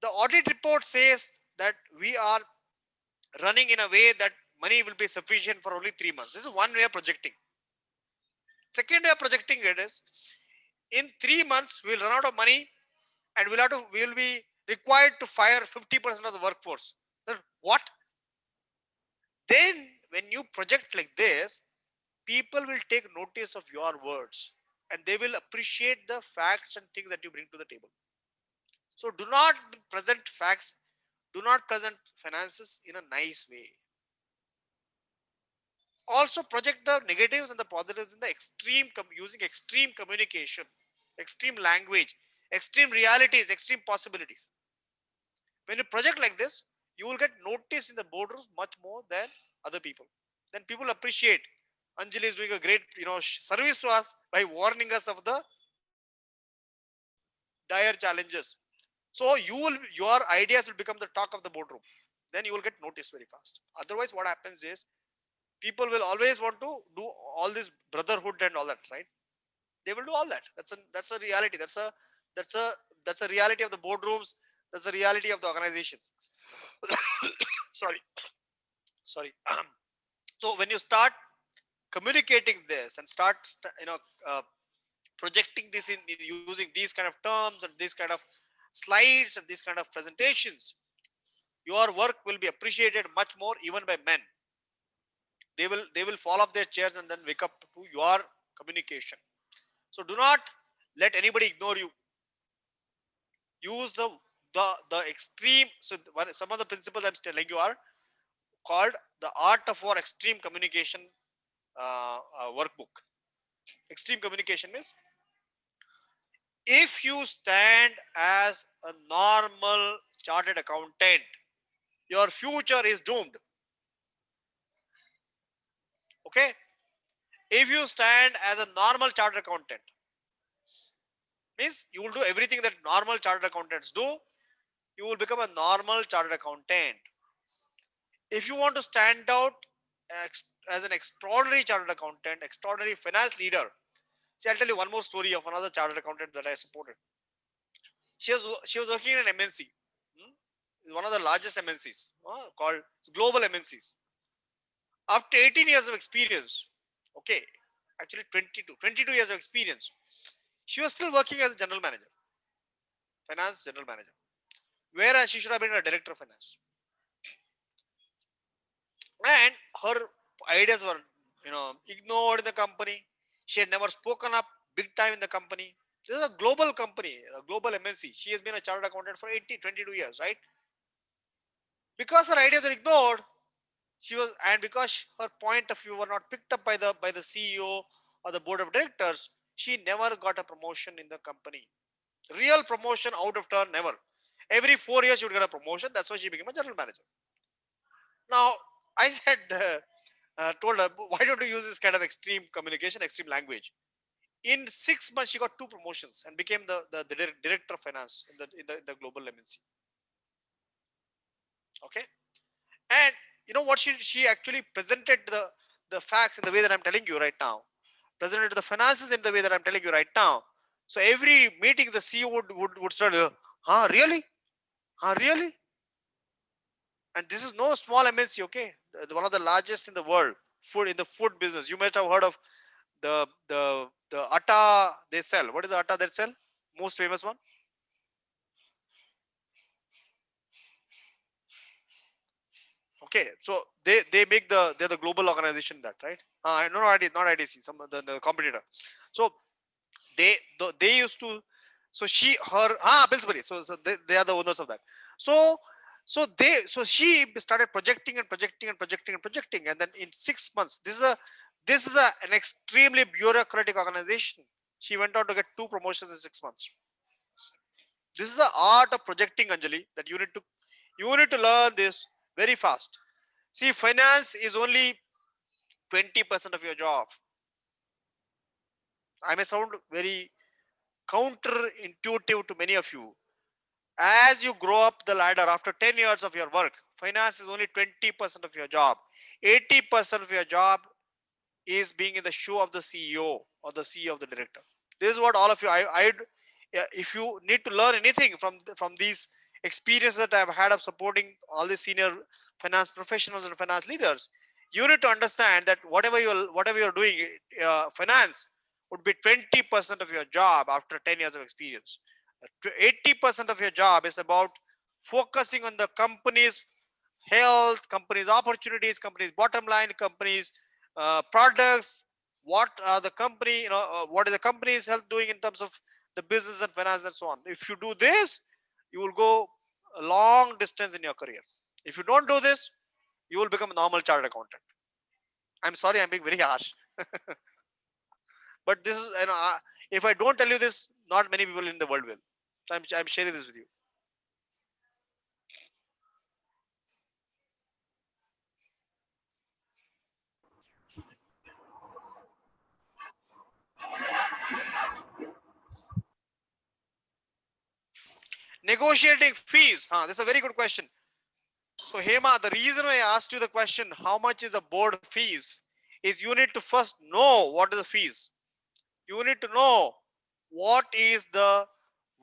E: The audit report says that we are running in a way that money will be sufficient for only 3 months. This is one way of projecting. Second way of projecting it is, in 3 months we will run out of money and we will be required to fire 50% of the workforce. Then what? Then when you project like this, people will take notice of your words and they will appreciate the facts and things that you bring to the table. So do not present facts, do not present finances in a nice way. Also project the negatives and the positives in the using extreme communication, extreme language, extreme realities, extreme possibilities. When you project like this, you will get noticed in the boardrooms much more than other people. Then people appreciate Anjali is doing a great, service to us by warning us of the dire challenges. So your ideas will become the talk of the boardroom. Then you will get noticed very fast. Otherwise, what happens is people will always want to do all this brotherhood and all that, right? They will do all that. That's a reality. That's a reality of the boardrooms. That's the reality of the organization. Sorry. So when you start communicating this and start projecting this in using these kind of terms and these kind of slides and these kind of presentations, your work will be appreciated much more even by men. They will fall off their chairs and then wake up to your communication. So do not let anybody ignore you. Use the extreme. So some of the principles I'm telling you are called the art of war extreme communication workbook. Extreme communication is, if you stand as a normal chartered accountant, your future is doomed. Okay? If you stand as a normal chartered accountant, means you will do everything that normal chartered accountants do, you will become a normal chartered accountant. If you want to stand out as an extraordinary chartered accountant, extraordinary finance leader, see, I'll tell you one more story of another chartered accountant that I supported. She was working in an MNC, one of the largest MNCs, called global MNCs. After 18 years of experience, okay, actually 22 years of experience, she was still working as a general manager, finance general manager, whereas she should have been a director of finance. And her ideas were, ignored in the company. She had never spoken up big time in the company. This is a global company, a global MNC. She has been a chartered accountant for 22 years, right? Because her ideas were ignored, because her point of view were not picked up by the CEO or the board of directors, she never got a promotion in the company. Real promotion out of turn, never. Every 4 years she would get a promotion. That's why she became a general manager. Now, I said, told her, why don't you use this kind of extreme communication, extreme language? In 6 months, she got 2 promotions and became the director of finance in the global MNC. Okay, and you know what, she actually presented the facts in the way that I'm telling you right now. Presented the finances in the way that I'm telling you right now. So every meeting, the CEO would start, really? Really? And this is no small MNC, okay? One of the largest in the world, in the food business. You might have heard of the atta they sell. What is the atta they sell? Most famous one? Okay, so they're the global organization, that, right? Not IDC, some of the competitor. So they used to, so Pillsbury. So they are the owners of that. So she started projecting, and then in 6 months, this is an extremely bureaucratic organization. She went on to get 2 promotions in 6 months. This is the art of projecting, Anjali, that you need to learn this very fast. See, finance is only 20% of your job. I may sound very counterintuitive to many of you. As you grow up the ladder after 10 years of your work, finance is only 20% of your job. 80% of your job is being in the shoe of the CEO or the CEO of the director. This is what all of you, if you need to learn anything from these experiences that I've had of supporting all the senior finance professionals and finance leaders, you need to understand that whatever you're doing, finance would be 20% of your job after 10 years of experience. 80% of your job is about focusing on the company's health, company's opportunities, company's bottom line, company's products. What are the company, what is the company's health doing in terms of the business and finance and so on. If you do this, you will go a long distance in your career. If you don't do this, you will become a normal chartered accountant. I'm sorry, I'm being very harsh. But this is, if I don't tell you this, not many people in the world will. So I'm sharing this with you. Negotiating fees. This is a very good question. So Hema, the reason why I asked you the question, how much is the board fees, is you need to first know what is the fees. You need to know what is the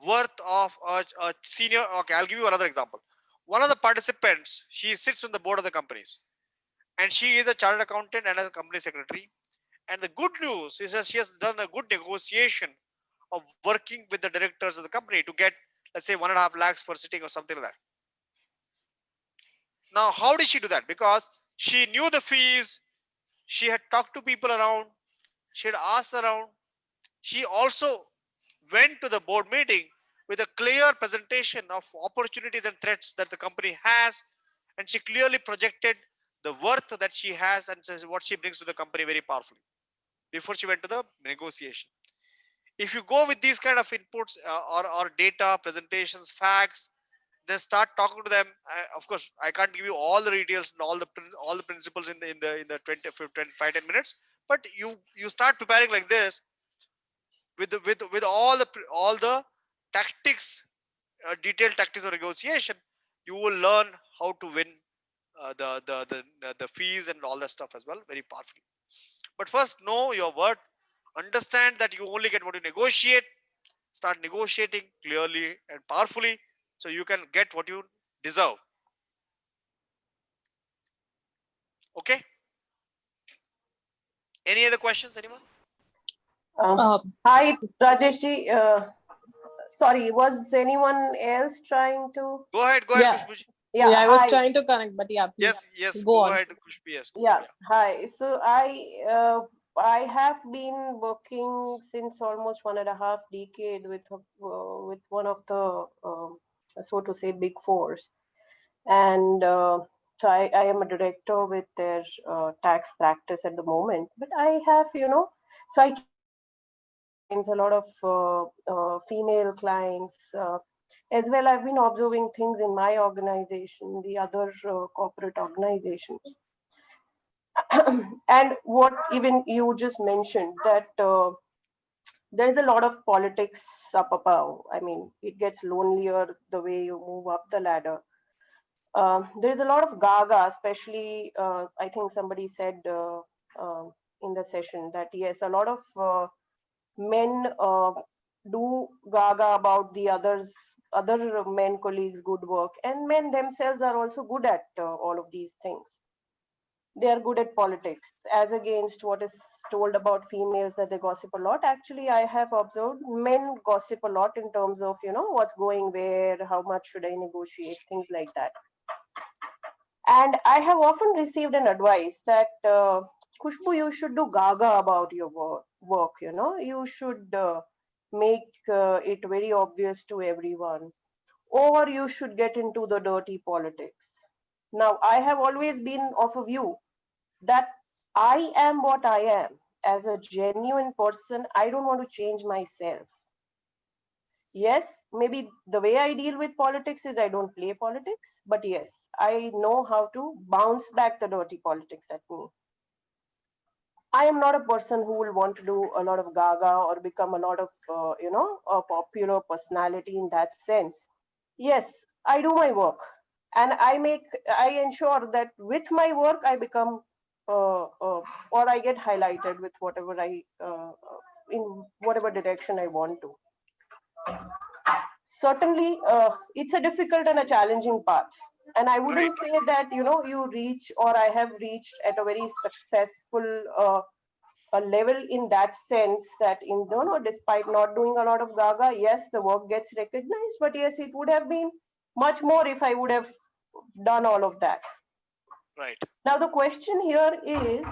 E: worth of a senior. Okay, I'll give you another example. One of the participants, she sits on the board of the companies, and she is a chartered accountant and a company secretary. And the good news is that she has done a good negotiation of working with the directors of the company to get, let's say, 1.5 lakhs per sitting or something like that. Now, how did she do that? Because she knew the fees, she had talked to people around, she had asked around. She also went to the board meeting with a clear presentation of opportunities and threats that the company has, and she clearly projected the worth that she has and what she brings to the company very powerfully before she went to the negotiation. If you go with these kind of inputs or data, presentations, facts, then start talking to them. Of course, I can't give you all the details and all the principles in the 5-10 minutes, but you start preparing like this with all the tactics, detailed tactics of negotiation. You will learn how to win the fees and all that stuff as well very powerfully. But first, know your worth. Understand that you only get what you negotiate. Start negotiating clearly and powerfully so you can get what you deserve. Okay? Any other questions, anyone?
G: Hi, Rajeshji. Sorry, was anyone else trying to?
E: Go ahead,
H: Yeah.
E: Khushbu ji.
H: Yeah, I was
G: hi.
H: trying to connect, but yeah, please.
E: Yes,
H: Go on.
E: ahead, Khushbu. Yes.
G: Yeah, hi. So I have been working since almost 1.5 decade with one of the so to say big fours, and so I am a director with their tax practice at the moment. But I have so I a lot of female clients. As well, I've been observing things in my organization, the other corporate organizations. And what even you just mentioned, that there's a lot of politics up above. I mean, it gets lonelier the way you move up the ladder. There's a lot of gaga, especially I think somebody said in the session that yes, a lot of men do gaga about the other men colleagues' good work, and men themselves are also good at all of these things. They are good at politics, as against what is told about females that they gossip a lot. Actually, I have observed men gossip a lot in terms of what's going where, how much should I negotiate, things like that. And I have often received an advice that Khushbu, you should do gaga about your work. You should make it very obvious to everyone, or you should get into the dirty politics. Now, I have always been of a view that I am what I am. As a genuine person, I don't want to change myself. Yes, maybe the way I deal with politics is I don't play politics, but yes, I know how to bounce back the dirty politics at me. I am not a person who will want to do a lot of gaga or become a lot of, a popular personality in that sense. Yes, I do my work, and I ensure that with my work, I become, or I get highlighted with whatever in whatever direction I want to. Certainly, it's a difficult and a challenging path. And I wouldn't say that, you reach, or I have reached at a very successful a level in that sense that despite not doing a lot of gaga, yes, the work gets recognized, but yes, it would have been much more if I would have done all of that.
E: Right.
G: Now, the question here is,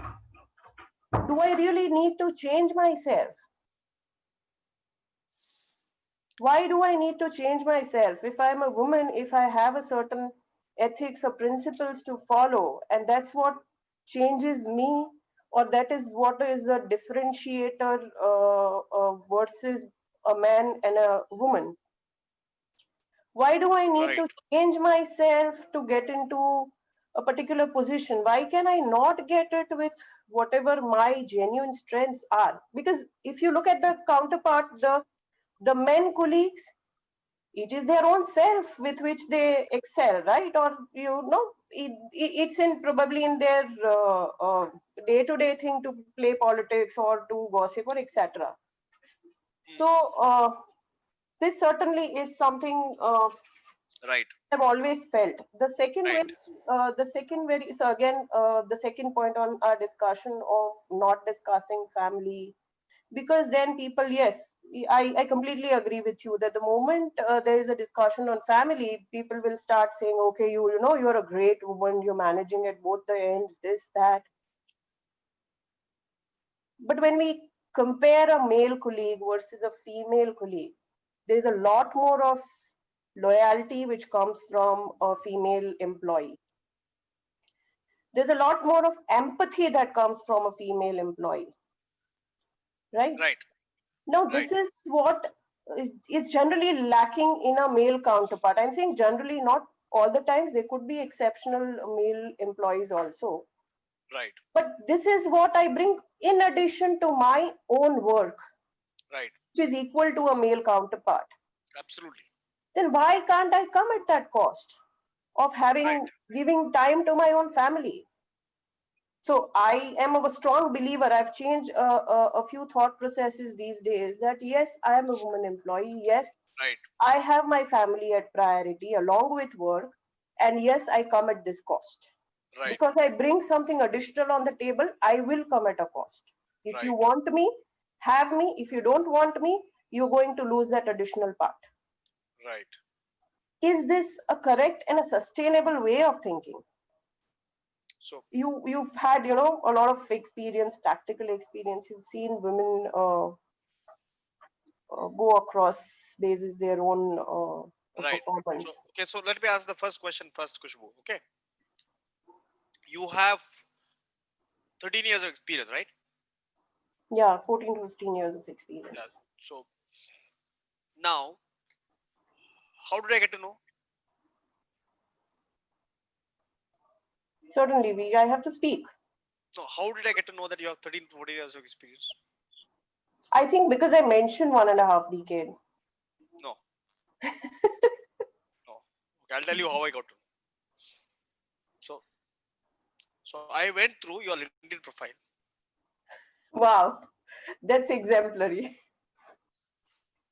G: do I really need to change myself? Why do I need to change myself? If I'm a woman, if I have a certain ethics or principles to follow, and that's what changes me, or that is what is a differentiator versus a man and a woman. Why do I need
E: Right.
G: to change myself to get into a particular position? Why can I not get it with whatever my genuine strengths are? Because if you look at the counterpart, the men colleagues, it is their own self with which they excel, right? Or it's in probably in their day-to-day thing to play politics or to gossip or etc. So this certainly is something
E: Right.
G: I've always felt.
E: Right.
G: So again, the second point on our discussion of not discussing family, because then people, yes, I completely agree with you that the moment there is a discussion on family, people will start saying, okay, you know, you're a great woman, you're managing at both the ends, this, that. But when we compare a male colleague versus a female colleague, there's a lot more of loyalty which comes from a female employee. There's a lot more of empathy that comes from a female employee, right?
E: Right.
G: Now,
E: Right.
G: this is what is generally lacking in a male counterpart. I'm saying generally, not all the times. There could be exceptional male employees also.
E: Right.
G: But this is what I bring in addition to my own work,
E: Right.
G: which is equal to a male counterpart.
E: Absolutely.
G: Then why can't I come at that cost of giving time to my own family? So I am a strong believer. I've changed a few thought processes these days that yes, I am a woman employee. Yes,
E: Right.
G: I have my family at priority along with work. And yes, I come at this cost.
E: Right.
G: Because I bring something additional on the table, I will come at a cost. If
E: Right.
G: you want me, have me. If you don't want me, you're going to lose that additional part.
E: Right.
G: Is this a correct and a sustainable way of thinking?
E: So
G: You've had a lot of experience, practical experience. You've seen women go across basis their own
E: right.
G: performance.
E: So okay. So let me ask the first question first, Kushbu. Okay. You have 13 years of experience, right?
G: Yeah, 14 to 15 years of experience.
E: Yeah. So now, how did I get to know?
G: Certainly, I have to speak.
E: No, how did I get to know that you have 13 to 14 years of experience?
G: I think because I mentioned 1.5 decade.
E: No. No. Okay, I'll tell you how I got to know. So I went through your LinkedIn profile.
G: Wow, that's exemplary.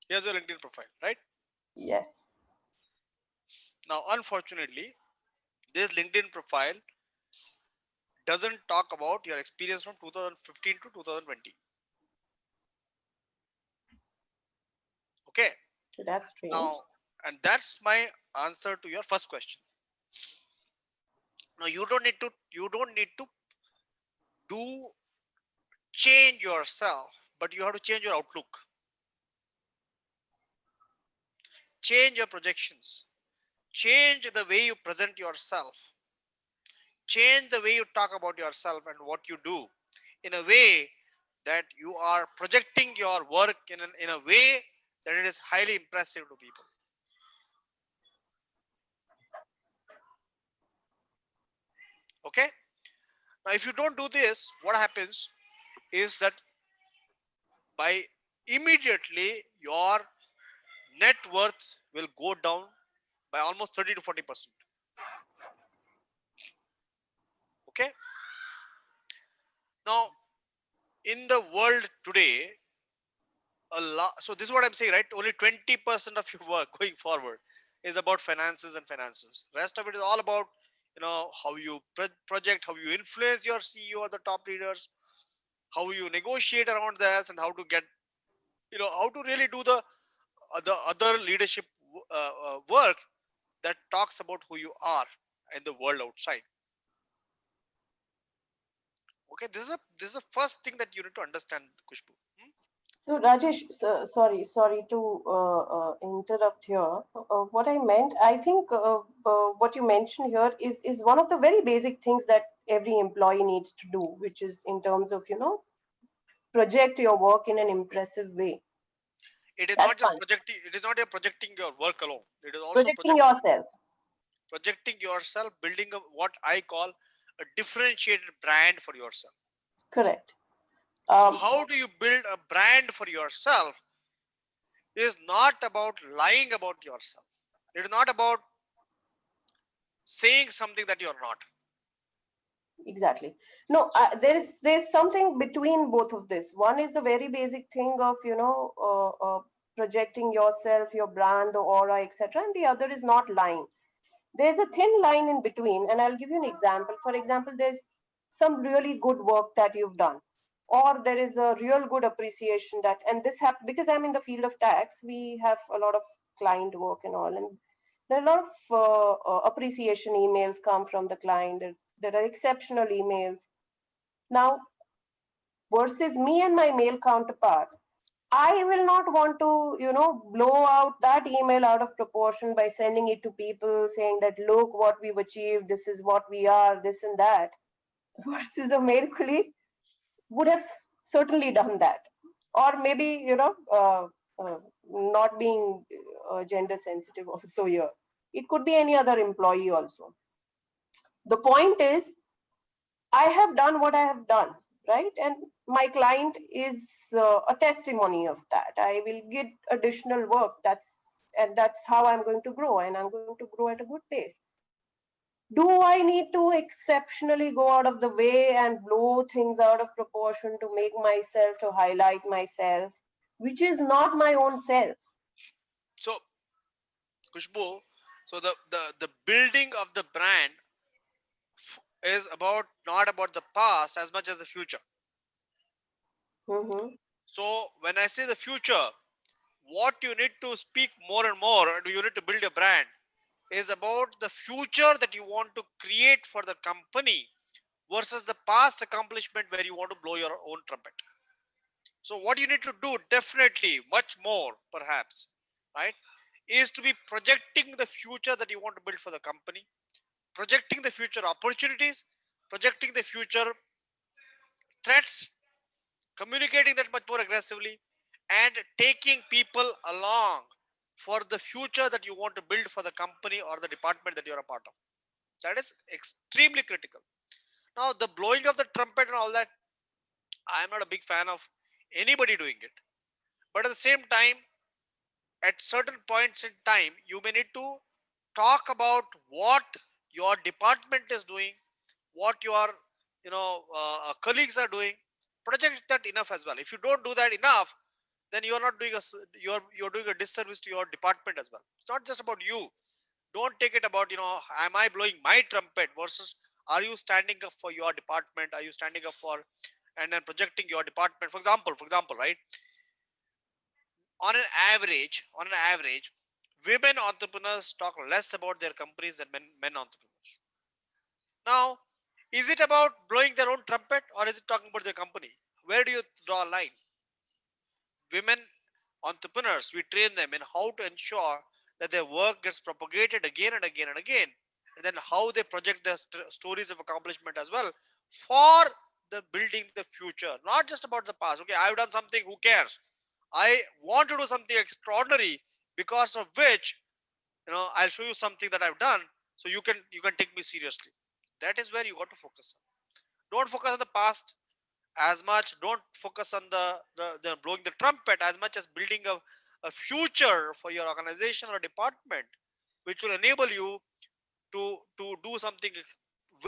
E: Here's your LinkedIn profile, right?
G: Yes.
E: Now, unfortunately, this LinkedIn profile doesn't talk about your experience from 2015 to 2020. Okay.
G: That's strange.
E: Now, and that's my answer to your first question. Now, you don't need to do change yourself, but you have to change your outlook. Change your projections. Change the way you present yourself. Change the way you talk about yourself and what you do in a way that you are projecting your work in a way that it is highly impressive to people. Okay. Now, if you don't do this, what happens is that by immediately your net worth will go down by almost 30 to 40%. Okay. Now, in the world today, a lot. So this is what I'm saying, right? Only 20% of your work going forward is about finances and finances. Rest of it is all about how you project, how you influence your CEO or the top leaders, how you negotiate around this, and how to get how to really do the other leadership work that talks about who you are in the world outside. Okay, this is the first thing that you need to understand, Kushbu.
G: So Rajesh, sorry to interrupt here. What I meant, I think what you mentioned here is one of the very basic things that every employee needs to do, which is in terms of, project your work in an impressive way.
E: It is
G: That's
E: not just
G: fine.
E: projecting, it is not a projecting your work alone. It is also
G: Projecting yourself.
E: projecting yourself, building a what I call a differentiated brand for yourself.
G: Correct.
E: So how do you build a brand for yourself? Is not about lying about yourself. It is not about saying something that you are not.
G: Exactly. No, there's something between both of this. One is the very basic thing of projecting yourself, your brand, the aura, etc., and the other is not lying. There's a thin line in between, and I'll give you an example. For example, there's some really good work that you've done, or there is a real good appreciation that, and this happens because I'm in the field of tax. We have a lot of client work and all, and there are a lot of appreciation emails come from the client. There are exceptional emails. Now, versus me and my male counterpart, I will not want to, blow out that email out of proportion by sending it to people saying that, look what we've achieved, this is what we are, this and that. Versus a male colleague would have certainly done that. Or maybe, not being gender sensitive also here. It could be any other employee also. The point is, I have done what I have done, right? And my client is a testimony of that. I will get additional work. That's how I'm going to grow, and I'm going to grow at a good pace. Do I need to exceptionally go out of the way and blow things out of proportion to make myself, to highlight myself, which is not my own self?
E: So, Kushbu, so the building of the brand is about not about the past as much as the future.
G: Mm-hmm.
E: So when I say the future, what you need to speak more and more, and you need to build a brand, is about the future that you want to create for the company versus the past accomplishment where you want to blow your own trumpet. So what you need to do, definitely much more perhaps, right, is to be projecting the future that you want to build for the company, projecting the future opportunities, projecting the future threats, communicating that much more aggressively, and taking people along for the future that you want to build for the company or the department that you're a part of. That is extremely critical. Now, the blowing of the trumpet and all that, I'm not a big fan of anybody doing it. But at the same time, at certain points in time, you may need to talk about what your department is doing, what your colleagues are doing. Project that enough as well. If you don't do that enough, then you are not doing you're doing a disservice to your department as well. It's not just about you. Don't take it about, am I blowing my trumpet versus are you standing up for your department? Are you standing up for and then projecting your department? For example, right? On an average, women entrepreneurs talk less about their companies than men entrepreneurs. Now, is it about blowing their own trumpet or is it talking about their company? Where do you draw a line? Women entrepreneurs, we train them in how to ensure that their work gets propagated again and again and again, and then how they project their stories of accomplishment as well for the building the future, not just about the past. Okay, I've done something, who cares? I want to do something extraordinary because of which, I'll show you something that I've done so you can take me seriously. That is where you got to focus on. Don't focus on the past as much. Don't focus on the blowing the trumpet as much as building a future for your organization or department, which will enable you to do something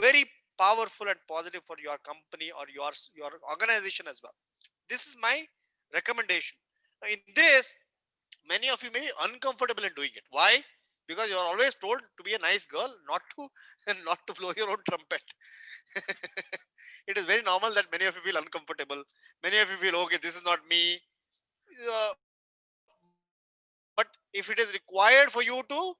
E: very powerful and positive for your company or your organization as well. This is my recommendation. In this, many of you may be uncomfortable in doing it. Why? Because you are always told to be a nice girl, not to blow your own trumpet. It is very normal that many of you feel uncomfortable. Many of you feel, okay, this is not me. But if it is required for you to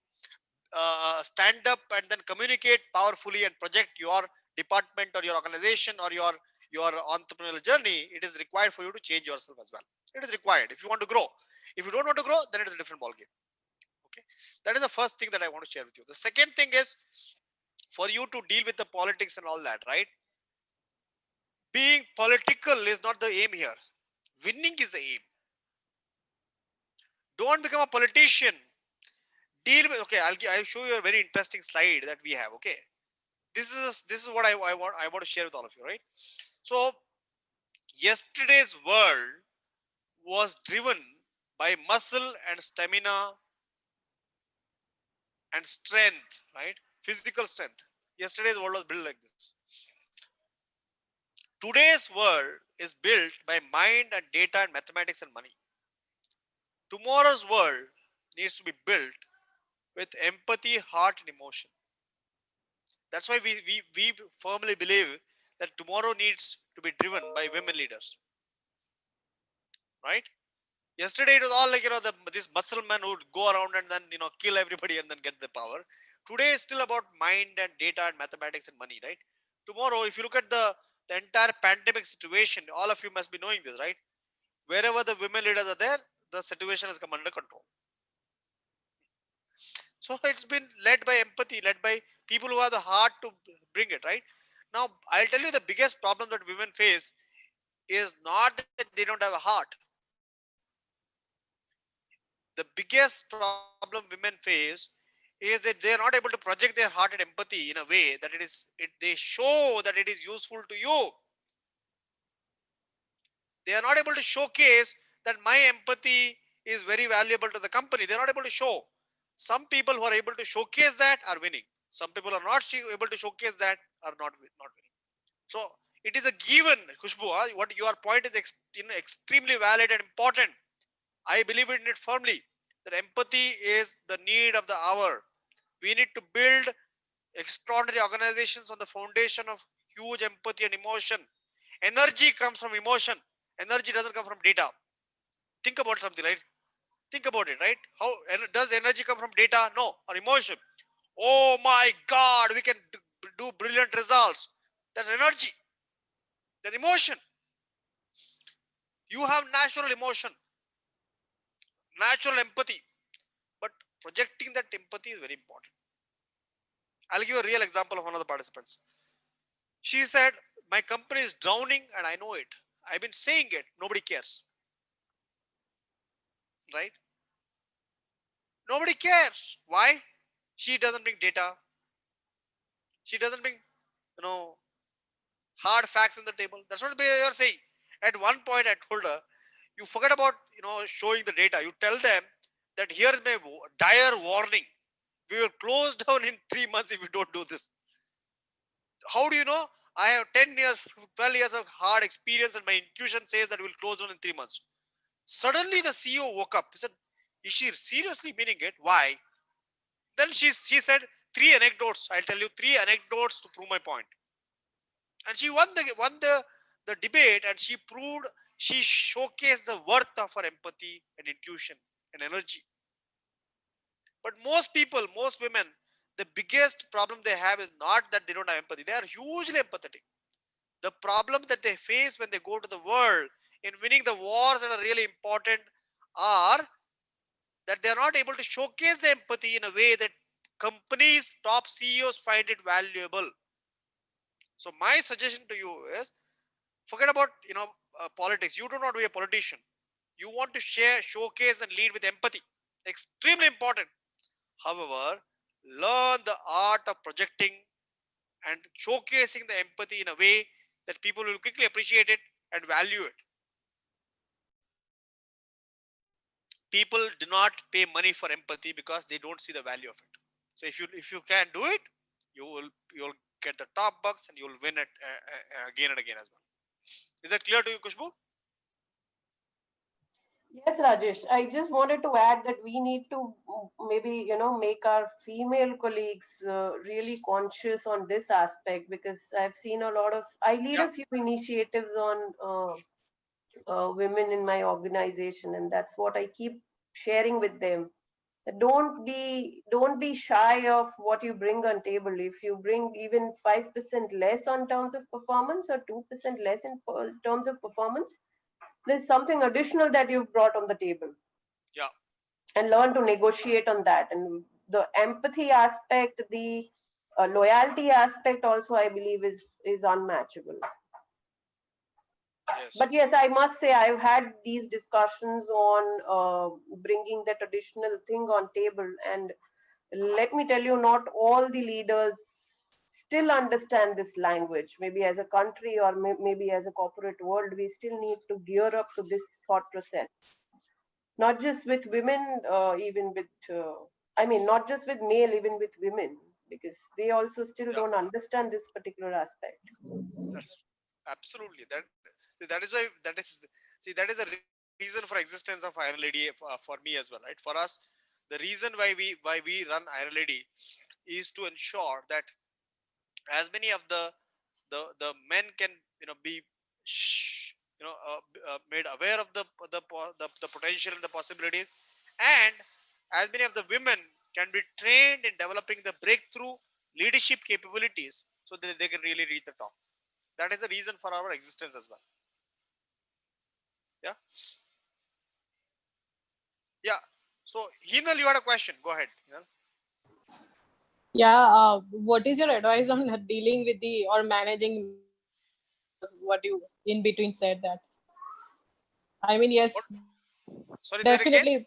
E: stand up and then communicate powerfully and project your department or your organization or your your entrepreneurial journey, it is required for you to change yourself as well. It is required if you want to grow. If you don't want to grow, then it is a different ballgame. Okay, that is the first thing that I want to share with you. The second thing is for you to deal with the politics and all that, right? Being political is not the aim here. Winning is the aim. Don't become a politician. Deal with, okay, I'll show you a very interesting slide that we have. Okay, this is what I want to share with all of you, right? So yesterday's world was driven by muscle and stamina and strength, right? Physical strength. Yesterday's world was built like this. Today's world is built by mind and data and mathematics and money. Tomorrow's world needs to be built with empathy, heart, and emotion. That's why we firmly believe that tomorrow needs to be driven by women leaders. Right? Yesterday it was all like, this muscle man who would go around and then, kill everybody and then get the power. Today is still about mind and data and mathematics and money, right? Tomorrow, if you look at the entire pandemic situation, all of you must be knowing this, right? Wherever the women leaders are there, the situation has come under control. So it's been led by empathy, led by people who have the heart to bring it, right? Now, I'll tell you the biggest problem that women face is not that they don't have a heart. The biggest problem women face is that they are not able to project their heart and empathy in a way that they show that it is useful to you. They are not able to showcase that my empathy is very valuable to the company. They're not able to show. Some people who are able to showcase that are winning. Some people are not able to showcase that are not winning. So it is a given, Khushbu. What your point is extremely valid and important. I believe in it firmly that empathy is the need of the hour. We need to build extraordinary organizations on the foundation of huge empathy and emotion. Energy comes from emotion. Energy doesn't come from data. Think about something, right? Think about it, right? How does energy come from data? No, or emotion. Oh my God, we can do brilliant results. That's energy. That's emotion. You have natural emotion, natural empathy, but projecting that empathy is very important. I'll give you a real example of one of the participants. She said, my company is drowning and I know it. I've been saying it. Nobody cares. Right? Nobody cares. Why? She doesn't bring data. She doesn't bring, hard facts on the table. That's what they are saying. At one point, I told her, you forget about, showing the data. You tell them that here is my dire warning. We will close down in 3 months if we don't do this. How do you know? I have 10 years, 12 years of hard experience and my intuition says that we will close down in 3 months. Suddenly the CEO woke up. He said, is she seriously meaning it? Why? Then she said 3 anecdotes. I'll tell you 3 anecdotes to prove my point. And she won the debate and she showcased the worth of her empathy and intuition and energy. But most women, the biggest problem they have is not that they don't have empathy. They are hugely empathetic. The problem that they face when they go to the world in winning the wars that are really important are that they are not able to showcase the empathy in a way that companies, top CEOs find it valuable. So my suggestion to you is forget about politics. You do not be a politician. You want to showcase and lead with empathy. Extremely important. However, learn the art of projecting and showcasing the empathy in a way that people will quickly appreciate it and value it. People do not pay money for empathy because they don't see the value of it. So if you can do it, you'll get the top bucks and you'll win it again and again as well. Is that clear to you, Khushbu?
G: Yes, Rajesh. I just wanted to add that we need to maybe, make our female colleagues really conscious on this aspect, because I've seen I lead a few initiatives on women in my organization, and that's what I keep sharing with them. Don't be shy of what you bring on table. If you bring even 5% less on terms of performance or 2% less in terms of performance, there's something additional that you've brought on the table.
E: Yeah.
G: And learn to negotiate on that. And the empathy aspect, the loyalty aspect also, I believe, is unmatchable.
E: Yes.
G: But yes, I must say I've had these discussions on bringing that additional thing on table, and let me tell you, not all the leaders still understand this language. Maybe as a country or maybe as a corporate world, we still need to gear up to this thought process. Not just with women, even with, not just with male, even with women, because they also still
E: Yeah.
G: don't understand this particular aspect.
E: That's absolutely that is why that is a reason for existence of Iron Lady for me as well, right? For us, the reason why we run Iron Lady is to ensure that as many of the men can be made aware of the potential and the possibilities, and as many of the women can be trained in developing the breakthrough leadership capabilities so that they can really reach the top. That is the reason for our existence as well. Yeah. Yeah. So Hinal, you had a question. Go ahead. Hinal.
H: Yeah, what is your advice on dealing with or managing what you in between said that? I mean, yes,
E: Sorry, say it again.
H: definitely.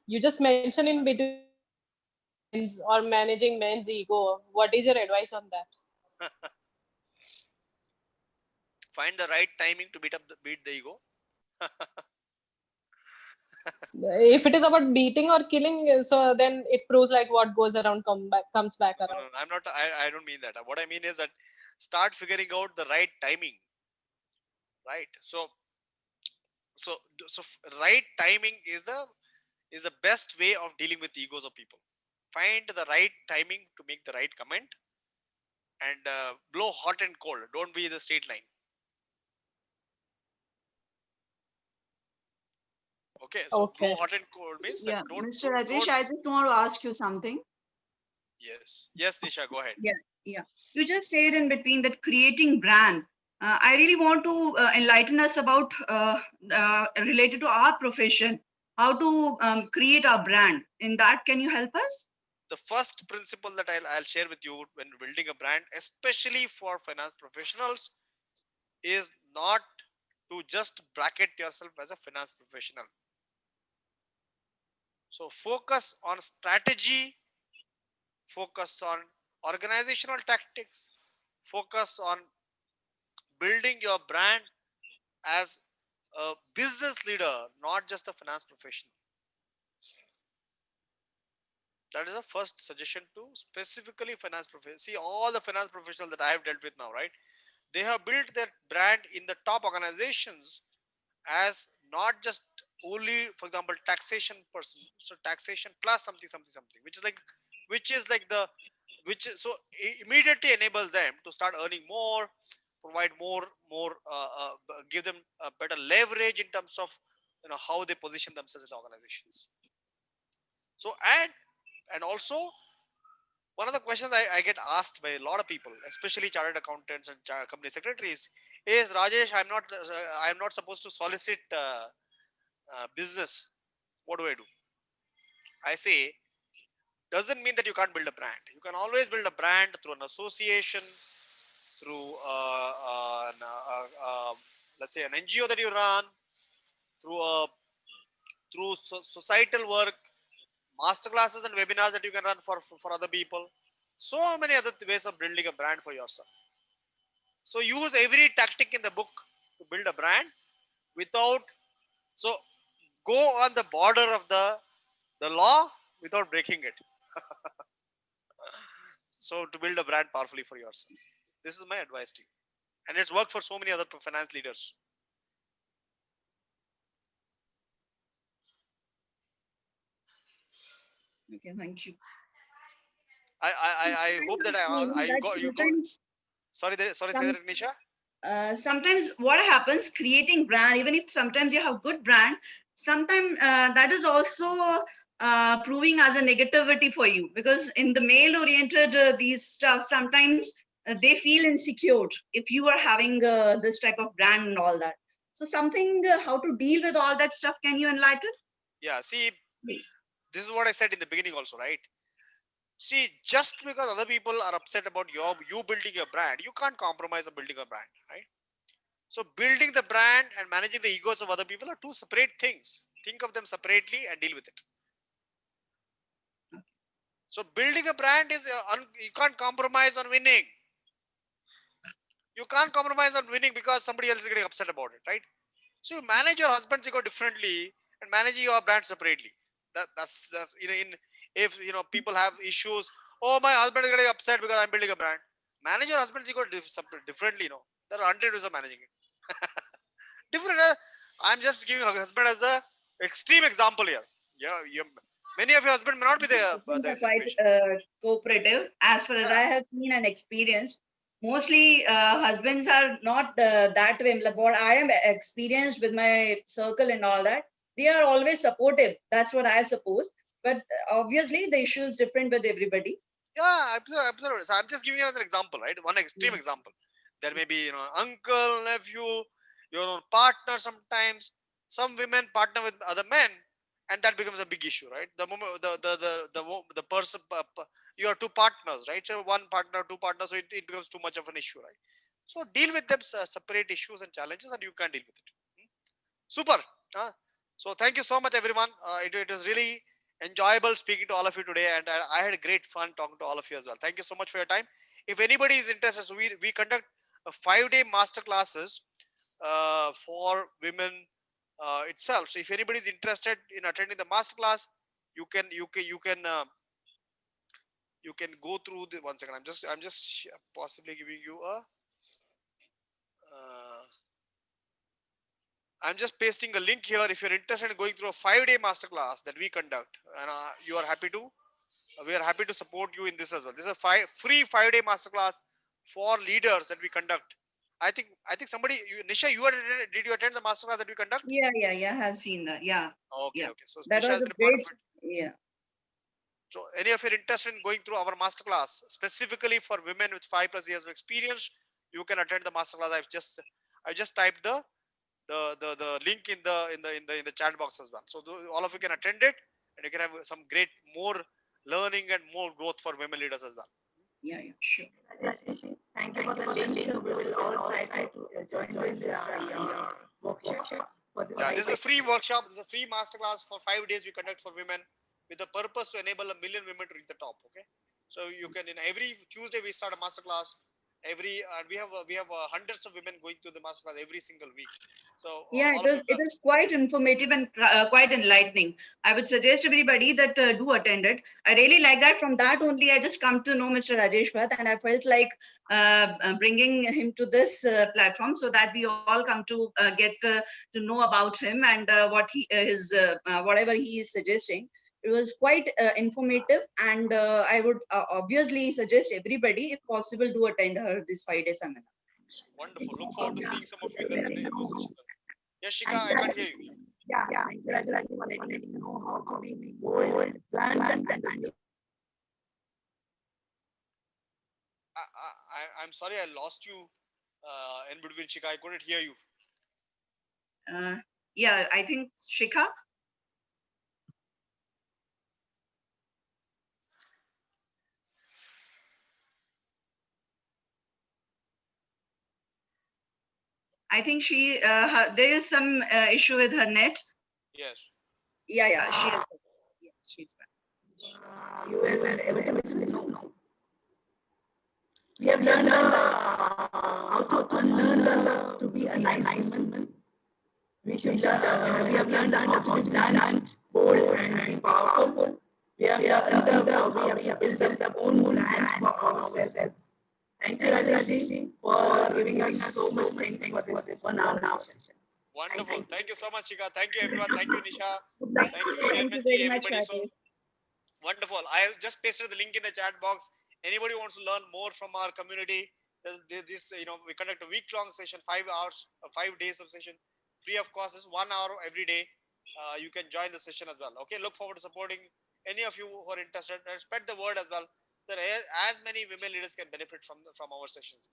H: You just mentioned in between or managing men's ego. What is your advice on that?
E: Find the right timing to beat the ego.
H: If it is about beating or killing, so then it proves like what goes around comes back
E: No,
H: around.
E: I'm not. I don't mean that. What I mean is that start figuring out the right timing. Right. So right timing is the best way of dealing with egos of people. Find the right timing to make the right comment, and blow hot and cold. Don't be the straight line. Okay. So
H: Okay.
E: blow hot and cold means
D: Yeah,
E: that don't.
D: Mr. Rajesh, I just want to ask you something.
E: Yes. Yes, Nisha, go ahead.
D: Yeah. You just said in between that creating brand. I really want to enlighten us about related to our profession, how to create our brand. In that, can you help us?
E: The first principle that I'll share with you when building a brand, especially for finance professionals, is not to just bracket yourself as a finance professional. So focus on strategy, focus on organizational tactics, focus on building your brand as a business leader, not just a finance professional. That is the first suggestion to specifically finance professionals. See, all the finance professionals that I have dealt with now, right? They have built their brand in the top organizations as not just only, for example, taxation person. So taxation plus something, which immediately enables them to start earning more, provide more, give them a better leverage in terms of how they position themselves in the organizations. So and also, one of the questions I get asked by a lot of people, especially chartered accountants and company secretaries, is Rajesh, I'm not supposed to solicit business. What do I do? I say, doesn't mean that you can't build a brand. You can always build a brand through an association, through let's say an NGO that you run, through societal work, master classes and webinars that you can run for other people. So many other ways of building a brand for yourself. So use every tactic in the book to build a brand so go on the border of the law without breaking it. So to build a brand powerfully for yourself. This is my advice to you. And it's worked for so many other finance leaders.
D: Okay, thank you.
E: I hope that you got. Sorry, say that, Nisha.
D: Sometimes what happens, creating brand, even if sometimes you have good brand, sometimes that is also proving as a negativity for you, because in the male oriented these stuff sometimes they feel insecure if you are having this type of brand and all that. So something how to deal with all that stuff, can you enlighten,
E: Yeah, see,
D: please?
E: this is what I said in the beginning also, right? See, just because other people are upset about you building your brand, you can't compromise on building a brand, right? So building the brand and managing the egos of other people are two separate things. Think of them separately and deal with it. So building a brand is you can't compromise on winning. You can't compromise on winning because somebody else is getting upset about it, right? So you manage your husband's ego differently and manage your brand separately. That's in if people have issues. Oh, my husband is getting upset because I'm building a brand. Manage your husband's ego differently. There are 100 ways of managing it. Different. I'm just giving a husband as a extreme example here. Yeah, many of your husband may not be there.
D: Husbands
E: The
D: are quite
E: situation.
D: cooperative. As far as
E: Yeah.
D: I have seen and experienced, mostly husbands are not that way. Like what I am experienced with my circle and all that, they are always supportive. That's what I suppose. But obviously, the issue is different with everybody.
E: Yeah, absolutely. So I'm just giving you as an example, right? One extreme
D: Yeah.
E: example. There may be, uncle, nephew, your own partner sometimes. Some women partner with other men, and that becomes a big issue, right? The moment the person you are two partners, right? So one partner, two partners, so it becomes too much of an issue, right? So deal with them, separate issues and challenges, and you can deal with it. Super. So thank you so much, everyone. It was really enjoyable speaking to all of you today, and I had great fun talking to all of you as well. Thank you so much for your time. If anybody is interested, so we conduct a 5-day master classes for women itself. So if anybody is interested in attending the master class, you can go through the 1 second. I'm just possibly giving you a. I'm just pasting a link here. If you're interested in going through a 5-day masterclass that we conduct, and we are happy to support you in this as well. This is a free 5-day masterclass for leaders that we conduct. I think somebody, Nisha, did you attend the masterclass that we conduct?
D: Yeah, I have seen that. Yeah,
E: Okay,
D: yeah.
E: okay. So
D: That
E: Nisha
D: was
E: has
D: a
E: been a part of
D: great,
E: it.
D: yeah.
E: So any of you are interested in going through our masterclass specifically for women with 5+ years of experience, you can attend the masterclass. I just typed the link in the chat box as well. So all of you can attend it, and you can have some great more learning and more growth for women leaders as well.
D: Yeah, sure.
F: Thank you for the link. We will all try to join this workshop.
E: Yeah, this is a free workshop. This is a free masterclass for 5 days we conduct for women with the purpose to enable 1 million women to reach the top. Okay, so you can, in every Tuesday we start a masterclass. We have hundreds of women going through the masterclass every single week. So
D: Yeah,
E: all of you
D: it is quite informative and quite enlightening. I would suggest everybody that do attend it. I really like that. From that only, I just come to know Mr. Rajesh Bhatt, and I felt like bringing him to this platform so that we all come to get to know about him and what he his whatever he is suggesting. It was quite informative, and I would obviously suggest everybody, if possible, do attend this 5-day seminar.
E: wonderful. Look forward to seeing some of you in those sessions. Yes, Shika, I can't hear you.
F: Yeah, I wanted to know how we bold, plan, and
E: I'm sorry, I lost you in between, Shika. I couldn't hear you.
D: Yeah, I think Shikha. I think there is some issue with her net.
E: Yes.
D: Yeah, she is. Yeah, she's back.
F: you were able to listen now. We have learned how to unlearn to be a nice woman. We have learned how to be blunt, bold, and be powerful. We have built our own brand for ourselves. Thank you, Rajesh, for giving us so much thanks for this 1 hour session.
E: Wonderful. Thank you so much, Shika. Thank you, everyone. Thank you, Nisha.
D: Thank
E: Thank you,
D: you very much,
E: everybody. So
D: Rajesh.
E: wonderful. I have just pasted the link in the chat box. Anybody wants to learn more from our community? We conduct a week-long session, 5 hours, 5 days of session, free of cost. This is 1 hour every day. you can join the session as well. Okay, look forward to supporting any of you who are interested, and spread the word as well, that as many women leaders can benefit from our sessions.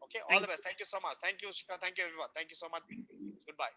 E: Okay, all the best. Thank you so much. Thank you, Shika. Thank you, everyone. Thank you so much. Goodbye.